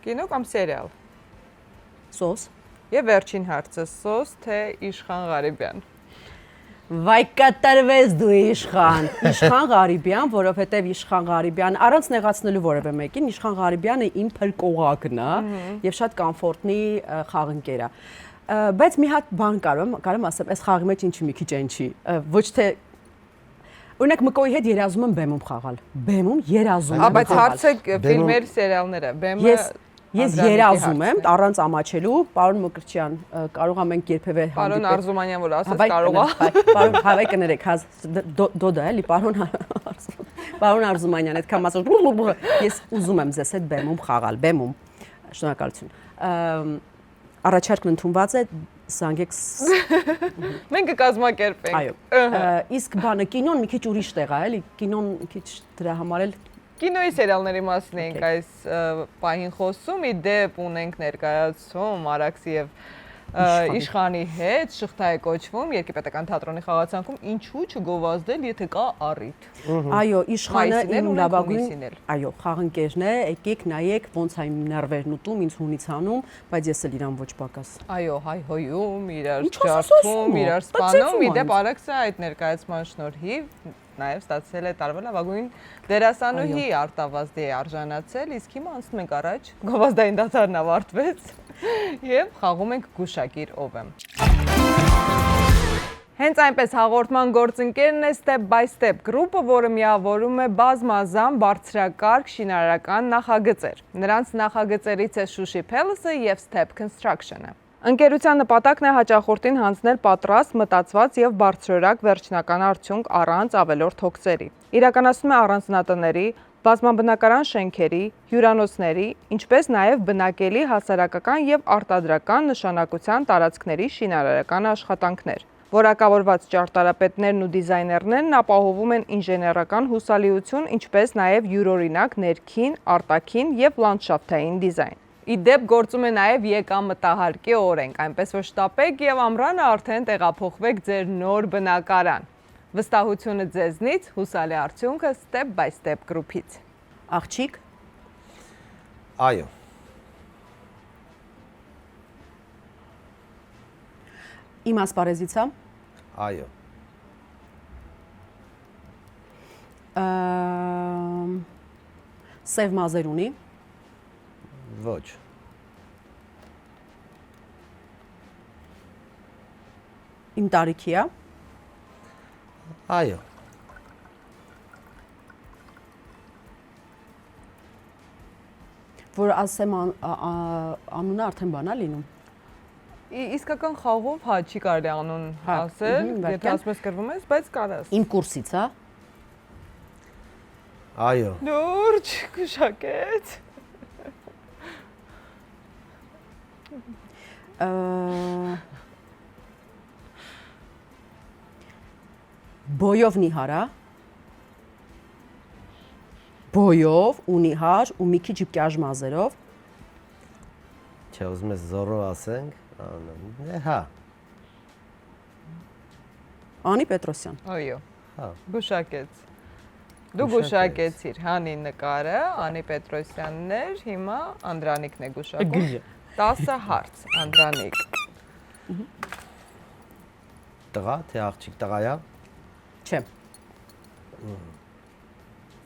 Կինո կամ սերիալ։
Սոս։
Եվ վերջին հարցը՝ սոս թե Իշխան Ղարիբյան։
Վայ կատարվես դու Իշխան։ Իշխան Ղարիբյան, որովհետև Իշխան Ղարիբյան առանց նեղացնելու որևէ մեկին, Իշխան Ղարիբյանը իմ փրկողակն է եւ շատ կոմֆորտնի խաղընկեր է։ Բայց մի հատ բան կարում ասեմ, այս խաղի մեջ ինչի մի քիչ այն չի։ Ոչ թե օրինակ Մկոյի հետ երազում եմ բեմում խաղալ։ Բեմում երազում եմ։
Բայց հարցը ֆիլմեր, սերիալներ է։ Բեմը
Ես երազում եմ առանց ամաչելու, պարոն Մկրտչյան, կարող ենք երբևէ հանդիպել։
Պարոն Արզումանյան, որ ասես կարող է։
Պարոն, հավայ կներեք, դոդա էլի, պարոն Արզումանյան, այդքան ասում, ես ուզում եմ ձեզ հետ բեմում խաղալ, բեմում։ Շնորհակալություն։ Առաջարկն ընդունված է, զանգեք։
Մենք կկազմակերպենք։
Այո։ Իսկ բանը կինոն մի քիչ ուրիշ տեղ է, էլի, կինոն մի քիչ դրա համար էլ
Կինոյի սերիալների մասին ենք այս պահին խոսում, ի դեպ ունենք ներկայացում Արաքսի եւ Իշխանի հետ, շղթա է կոչվում Երկրպետական թատրոնի խաղացանկում, ինչու չգովազդել, եթե կա առիթ։
Այո, Իշխանը իմ լավագույն,
հունիսին էլ։
այո, խաղընկերն է, եկեք նայեք ոնց է իմ նерվերն ուտում, ինձ հունից անում, բայց ես էլ իրան ոչ պակաս։
Այո, հայհոյում, իրար
Ինչ ասես ասում,
ջարդում, իրար
բացեցում
սպանում, ի
այն։
դեպ Արաքսը այդ ներկայացման շնորհիվ նաև ստացել է տարվա լավագույն դերասանուհի արտավազդի է արժանացել, իսկ հիմա անցնում ենք առաջ, գովազդային դասարն ավարտվեց եւ խաղում ենք գուշակիր ով եմ։ Հենց այնպես հաղորդման գործընկերն է Step by Step գրուպը, որը միավորում է բազմազան բարձրակարգ շինարարական նախագծեր։ Նրանց նախագծերից է Շուշի Palace-ը եւ Step Construction-ը։ Ընկերության նպատակն է հաճախորդին հանձնել պատրաստ, մտածված եւ բարձրորակ վերջնական արդյունք առանց ավելորդ հոգսերի։ Իրականացնում է առանձնատների, բազմաբնակարան շենքերի, հյուրանոցների, ինչպես նաեւ բնակելի հասարակական եւ արտադրական նշանակության տարածքների շինարարական աշխատանքներ։ Որակավորված ճարտարապետներն ու դիզայներներն ապահովում են ինժեներական հուսալիություն, ինչպես նաեւ յուրօրինակ ներքին, արտաքին եւ լանդշաֆտային դիզայն։ Ի դեպ գործում է նաև եկամտահարկի օրենք, այնպես որ շտապեք եւ ամռանը արդեն տեղափոխվեք ձեր նոր բնակարան։ Վստահությունը ձեզնից, հուսալի արդյունքը Step by Step գրուպից։
Աղջիկ։
Այո։
Իմ ասպարեզից է։
Այո։
Սև մազեր ունի։
Ոչ։
Իմ տարիքի է։
Այո։
Որ ասեմ անունը արդեն բան է լինում։
Իսկական խաղով հա չի կարելի անուն ասել, եթե ասում ես կրվում ես, բայց կարաս։
Իմ կուրսից է։
Այո։
Լուրջ, գուշակեց։
Բոյով նիհարա։ Բոյով ու նիհար ու մի քիչ կյաժ մազերով։
Չէ, ուզում ես զորով ասենք, հա։
Անի Պետրոսյան։
Այո։
Հա։
Գուշակեց։ Դու գուշակեցիր Հանի նկարը, Անի Պետրոսյանն էր, հիմա Անդրանիկն է գուշակում։ 10 հարց, Անդրանիկ։
Տղա, թե աղջիկ տղա է։
Չէ։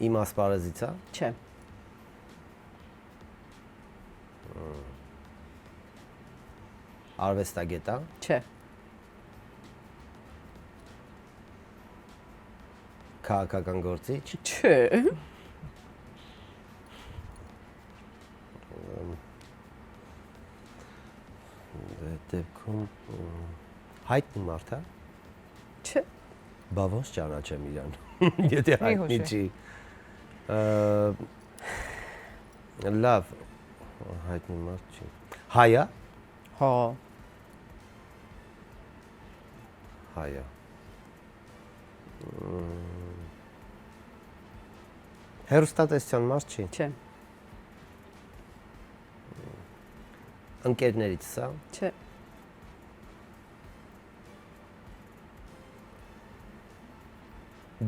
Իմ ասպարեզից է։
Չէ։
Արվեստագետ է։
Չէ։
Քաղաքական գործիչ։
Չէ։
Դեպքում հայտնի մարդ է։
Չէ։
Բա ոնց ճանաչեմ իրան։ Եթե հայտնի չի։ Լավ, հայտնի մարդ չի։ Հայա։
Հա։
Հայա։ Հերոստատեսյան մարդ չի։
Չէ։
Ընկերներից սա։
Չէ։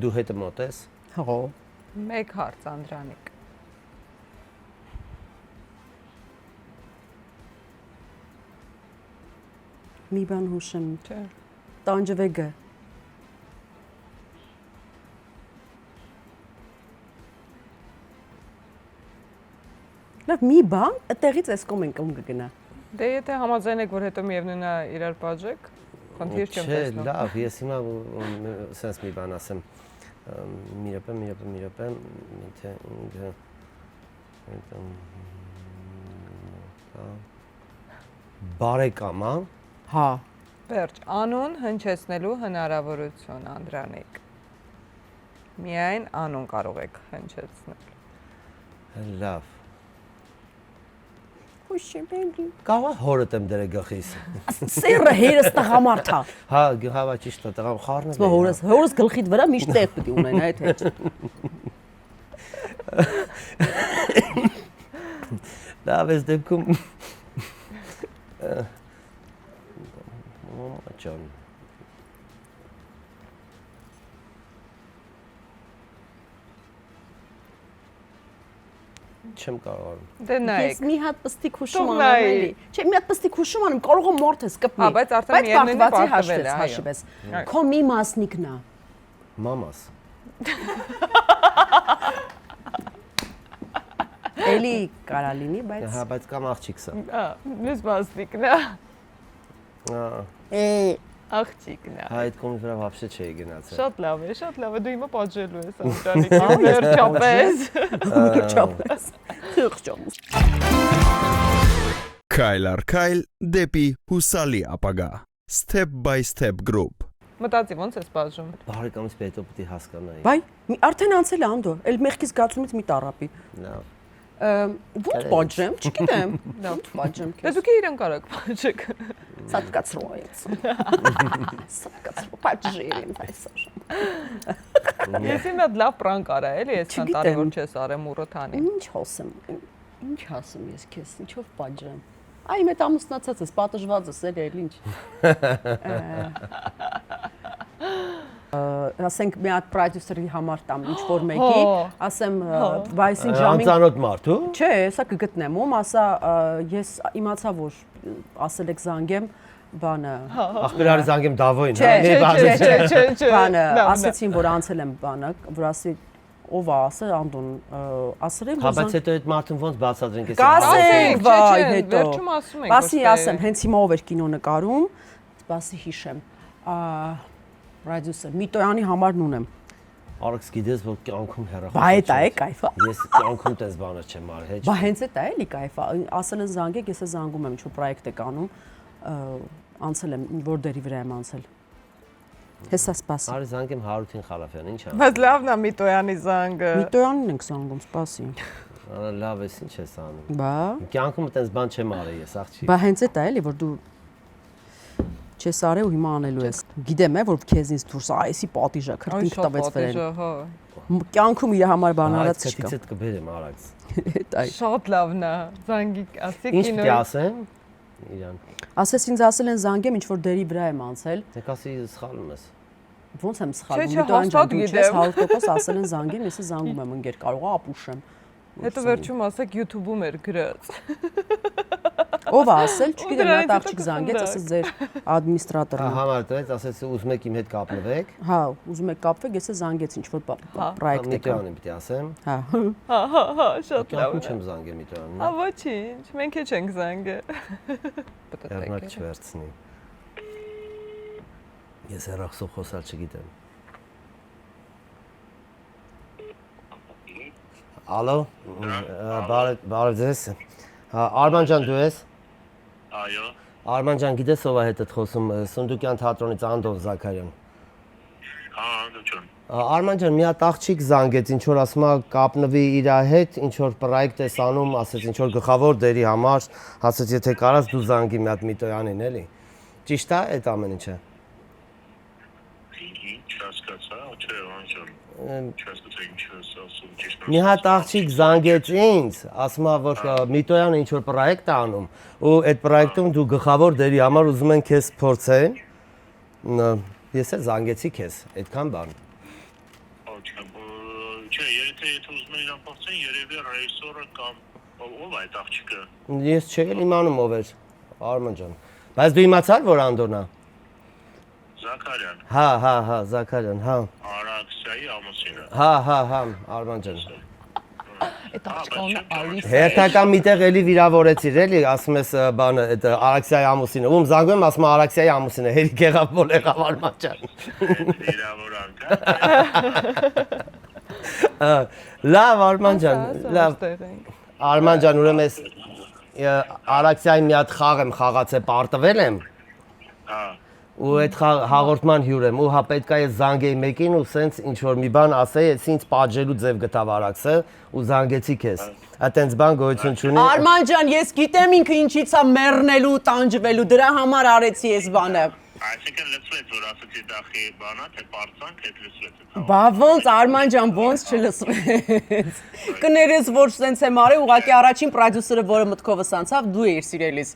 Դու հետը մոտ ես։
Հա։
Մեկ հարց Անդրանիկ։
Մի բան հուշեմ։
Չէ։
Տանջվեգը։ Լավ, մի բան, այդտեղից էս կողմ ենք կգնա։
Դե եթե համաձայն եք, որ հետո միևնույնն է իրար բաժեք, խնդիր չեմ
Չէ,
տեսնում։
լավ, ես հիմա սենց մի բան ասեմ։ Մի րոպե, թե ինքը բարեկամ, հա։
Հա։
Վերջ, անուն հնչեցնելու հնարավորություն Անդրանիկ։ Միայն անուն կարող եք հնչեցնել։
Լավ։
Հուշիբելի։
Կարող հորդ եմ դրե գլխիս։
Սերը հերս տղամարդ է։
Հա, հավա ճիշտ է, տղամ խառն
Սա հորս գլխիդ վրա միշտ տեղ պետք է ունենա այդ հետ։
Լավ, ես դեպքում Ջան։ Չեմ կարող։
Դե
Ես
նայեք։
մի հատ պստիկ հուշում
Թող
անեմ
նայի։
էլի։ Չէ, մի հատ պստիկ հուշում անեմ, կարող եմ մորթ ես կպնի։
Հա, բայց արդեն միևնույնն է, պարտվել է, այո։
հաշվես։
Այո։
Քո մի մասնիկն է։
Մամաս։
Էլի կարա լինի, բայց
Հա, բայց կամ աղջիկս է։
Ա, մյուս մասնիկն է։ Աղջիկն է։
Հա, այդ կողմից վրա вообще չէի գնացել։
Շատ լավ է, դու հիմա պատժելու ես Անդրանիկին վերջապես։
չափես։ Խղճոս։
Քայլ առ քայլ դեպի հուսալի ապագա Step by Step Group
Մտածի ոնց ես պատժում։
Բարեկամից հետո պետք է հասկանայի։
Բայ, արդեն անցել է անդո, էլ մեղքից զգացումից մի տարապի։
Լավ։
Ո՞նց պատժեմ, չգիտեմ։ Ո՞նց պատժեմ։
Դե դուք իրեն կարաք պատժեք։
Սատկացրոյից։ Սատկացրո պատժերին այսօր։
Ես իմ հետ լավ պրանկ արա, էլի, այսքան տարի որ չես արեմ ուռը թանի։
Ինչ ասեմ, ինչ ասեմ ես քեզ, ինչով պատժեմ։ Այ մետ ամուսնացած ես, պատժված ես, էլի ինչ։ Ասենք մի հատ պրոդյուսերի համար տամ ինչ որ մեկի, ասեմ, բայց ինչ ժամին
Անծանոթ մարդ ու։
Չէ, հեսա կգտնեմ, ում ասա, ես իմացա որ ասել եք զանգեմ, բանը։
Ախպերարի զանգեմ Դավոյին,
Չէ։
Բանը, ասեցին որ անցել եմ բանը, որ ասի ով է ասել Անդոն, ասել եմ
Հա,
որ
բայց հետո այդ մարդուն ոնց բացատրենք ես։
Կասենք, վայ, հետո։
Վերջում ասում ենք։
Բասի ասեմ, հենց հիմա ով էր կինո նկարում, բասի հիշեմ։ Ռադիուսը Միտոյանի համարն ունեմ։
Արքս գիտես որ կյանքում հեռախոս։
Բա էտա է կայֆա։
Ես կյանքում տես բանը չեմ արել, հեչ։
Բա հենց էտա էլի կայֆա։ Ասել են զանգեք, ես է զանգում եմ, ինչ-որ պրոյեկտ եք անում, անցել եմ, որ դերի վրա եմ անցել։ Հեսա սպասի։
Արի զանգեմ Հարութին Խալաֆյան, ինչ ա։
Բայց լավն է Միտոյանի զանգը։
Միտոյանին ենք զանգում, սպասի։
Արա լավ ես ինչ ես անում։
Բա։
Կյանքում տես բան չեմ արել ես, աղջիկ։
Բա հենց էտա էլի, որ դու չես արել ու հիմա անելու ես։ Գիտեմ է, որ քեզինից դուրս այսի պատիժա քրտինք տվեց վրան։
Հա։
Կյանքում իր համար բան արած
չկա։
չկա։
Այդ կբերեմ արած։
Էտա։
Շատ լավն է։ Զանգի ասի
Ինչ
կինո։
պիտի ասեմ իրան։
Ասես ինձ ասել են զանգեմ, ինչ որ դերի վրա եմ անցել։
Եկասի սխալում ես։
Ոնց եմ սխալվում։
Չէ,
Միտոյան
հաստատ
ջան, դու
գիտեմ։
չես 100% ասել են զանգեմ, ես զանգում եմ ընկեր, կարող է ապուշեմ։
Հետո վերջում ասեք YouTube-ում էր գրած։
Ով է ասել, չգիտեմ, նա
դրանից
աղջիկ
հետո
զանգեց, ասես ձեր ադմինիստրատորն է։
Համար տվեց, ասեց ուզում եք իմ հետ կապնվեք։
Հա, ուզում եք կապվեք, ես է զանգեց ինչ որ պրոյեկտ եք։
Միտոյանին պիտի ասեմ։
Հա։
Հա, շատ լավ։
Կյանքում չեմ զանգել Միտոյանին։
Հա, ոչինչ, մենք էլ չենք զանգել։
Հեռնակ չվերցնի։ Ես հեռախոսով խոսալ չգիտեմ։ Ալո, բարև ձեզ։ Հա, Արման ջան դու ես։
Այո,
Արման ջան, գիտես ով է հետդ խոսում, Սունդուկյան թատրոնից Անդոն Զաքարյան։ Արման ջան, մի հատ աղջիկ զանգեց, ինչ որ ասում է կապնվի իր հետ, ինչ որ պրոյեկտ ես անում, ասեց ինչ որ գլխավոր դերի համար, ասեց եթե կարաս դու զանգի մի հատ Միտոյանին, էլի։ Ճիշտ է այդ ամեն ինչը։ Մի հատ աղջիկ զանգեց ինձ, ասում է որ Միտոյանը ինչ որ պրոյեկտ է անում, ու այդ պրոյեկտում դու գլխավոր դերի համար ուզում են քեզ փորձեն։ Ես էլ զանգեցի քեզ, այդքան բան։
Չէ, եթե ուզում են իրան փոխեն, երևի ռեժիսորը կամ ով այդ աղջիկը։
Ես չեմ իմանում ով էր, Արման ջան։ Բայց դու իմացար որ Անդոնն է։
Զաքարյան։
Հա, Զաքարյան, հա։
Արաքսիայի ամուսինը։
Հա, Արման ջան։
Այդ աղջիկը Ալիս։
Հերթական միտեղ էլի վիրավորեցիր, էլի, ասում ես բանը, այդ Արաքսիայի ամուսինը։ Ում զանգում եմ, ասում եմ Արաքսիայի ամուսինը, հերիք եղավ, որ եղավ Արման ջան։
Վիրավորանք։
Լավ, Արման ջան, լավ։ Արման ջան, ուրեմն ես Արաքսիայի մի հատ խաղ եմ խաղացել, պարտվել եմ։
Հա։
Ու այդ հաղորդման հյուր եմ, ու հա պետք է ես զանգեի մեկին ու սենց ինչ որ մի բան ասեի, ես ինձ պատժելու ձև գտավ Արաքսը ու զանգեցի քեզ։ Այդտենց բան գոյություն չունի։
Արման ջան, ես գիտեմ ինքը ինչից է մեռնելու, տանջվելու, դրա համար արեցի այս բանը։
Այսինքն լսվեց, որ ասացի դախի բանա, թե պարծանք, հետ լսվեց։
Բա ոնց Արման ջան, ոնց չլսվեց։ Կներես որ սենց եմ արել, ուղղակի առաջին պրոդյուսերը, որը մտքովս անցավ, դու էիր սիրելիս։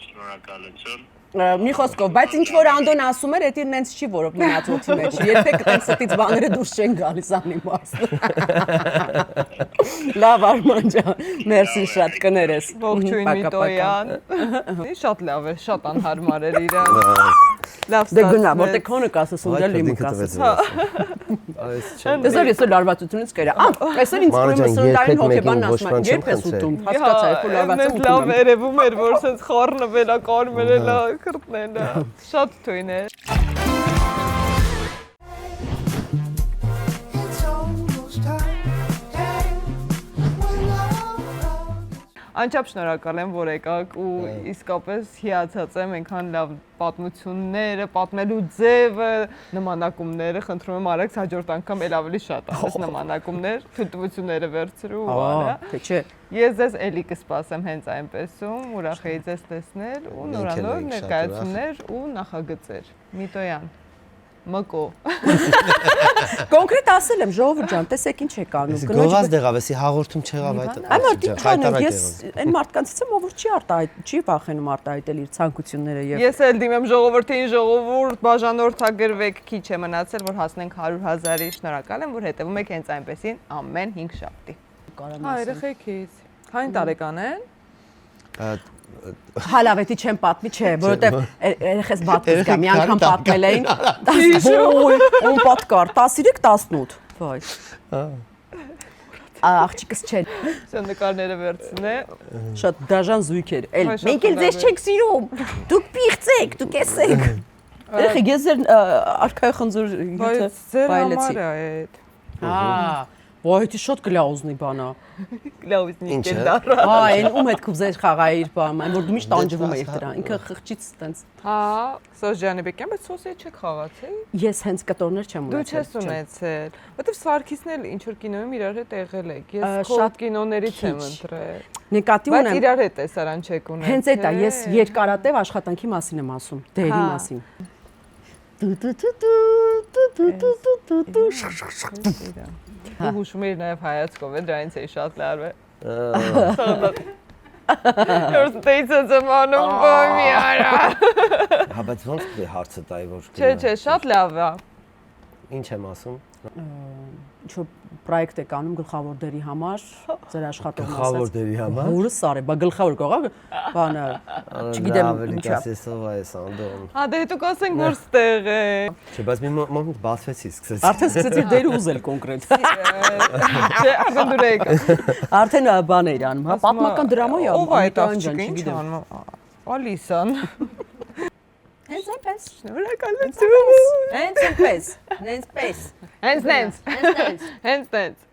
Շնորհակալություն։
Մի խոսքով, բայց ինչ որ Անդոն ասում էր, դա ինձ չի որով մնաց օդի մեջ։ Երբեք այդպես ստից բաները դուրս չեն գալիս անիմաստ։ Լավ Արման ջան, մերսի շատ կներես։
Ողջույն Միտոյան։ Շատ լավ էր, շատ անհարմար էր իրան։ Լավ
Դե գնա, որտե քոնը կասես, ունդել իմը կասես։
Այս չեմ։
Դեզոր ես լարվածությունից կերա։ Այսօր ինձ կուրում սրնդային հոգեբանն ասում է, երբ ես ուտում, հասկացա, երբ լարվածություն ուտում։
Լավ երևում էր, որ սենց խառնվել է, կարմերել է, քրտնել է։ Շատ թույն էր։ Անչափ շնորհակալ եմ, որ եկաք ու իսկապես հիացած եմ այնքան լավ պատմությունները, պատմելու ձևը, նմանակումները, խնդրում եմ արեք հաջորդ անգամ էլ ավելի շատ ասես նմանակումներ, թույլտվությունները վերցրու ու արա։
Թե չէ։
Ես ձեզ էլի կսպասեմ հենց այնպեսում, ուրախ էի ձեզ տեսնել ու նորանոր ներկայացումներ ու նախագծեր։ Միտոյան Մկո։
Կոնկրետ ասել եմ, ժողովուրդ ջան, տեսեք ինչ եք անում։
Գովազ դեղավ, էսի հաղորդում չեղավ այդ։
Այո, դիքան ես այն մարդկանցից եմ, ով չի արտահայտ, չի վախենում արտահայտել իր ցանկությունները եւ
Ես էլ դիմեմ ժողովրդին, ժողովուրդ, բաժանորդագրվեք, քիչ է մնացել, որ հասնենք 100,000-ի, շնորհակալ եմ, որ հետևում եք հենց այնպեսին ամեն 5 շաբթի։ Հա, երեխեքից։ Քանի տարեկան են։
Հալավետի չեմ պատմի, չէ, որովհետեւ երեխես բատկից գա, մի անգամ պատմել էին։ Ում պատկար 13-18, վայ։ Աղջիկս չէ։
Սա նկարները վերցնե։
Շատ դաժան զույգ էր։ Էլ մենք էլ ձեզ չենք սիրում։ Դուք պիղծեք, դուք էսեք։ Երեխեք, ես ձեր արքայի խնձոր գիտը
բայլեցի։ Այդ։
Հա, ոյ, դա շատ գլաուզնի բանա։
Գլաուզնի
Ինչ է։
կենդար։
Հա, այն ում հետ կուզեր խաղայի իր բանը, այն որ դու միշտ տանջվում ես դրան։ Ինքը խղճից տենց։
Հա, Սոժյանի Բեկյան, բայց սոսի չեք խաղացել։
Ես հենց կտորներ չեմ
Դու
ունեցել։
չես ունեցել, որտեվ Սարգիսն էլ ինչ որ կինոյում իրար հետ եղել եք։ Ես
Շատ
շատ կինոներից եմ
քիչ։
ընտրել։
Նկատի
Բայց
ունեմ։
իրար հետ տեսարան չեք ունեցել։
Հենց այդ է, ես երկարատև աշխատանքի մասին եմ ասում, դերի մասին։
Դու հուշում ես նաև հայացքով, դրանից էի շատ լավ է։ Ես դեյցած եմ անում բամի արա։
Հա, բայց ոնց է հարցը տայի որ։
Չէ, շատ լավ է։
Ինչ եմ ասում։
Ինչ-որ պրոյեկտ եք անում գլխավոր դերի համար, ձեր աշխատողն ասած։
Գլխավոր դերի համար։
Որս արի, բա գլխավոր կողա, բանը, չգիտեմ ինչա։
Ասեսով այս Անդոն։
Հա, դե հետո կասենք որ ստեղ է։
Չէ, բայց մի մոմենտ բացվեցի, սկսեցի։
Արդեն սկսեցի դեր ուզել կոնկրետ։
Չէ, արդեն դուր եք։
Արդեն բան էր անում, հա, պատմական դրամա է անում։
Ո՞վ է այդ աղջիկը, ինչ անում։ Ալիսան։
Հենց այնպես։
Շնորհակալություն։
Հենց այնպես։ Հենց պես։
Հենց նենց։
Հենց այնպես։
Հենց նենց։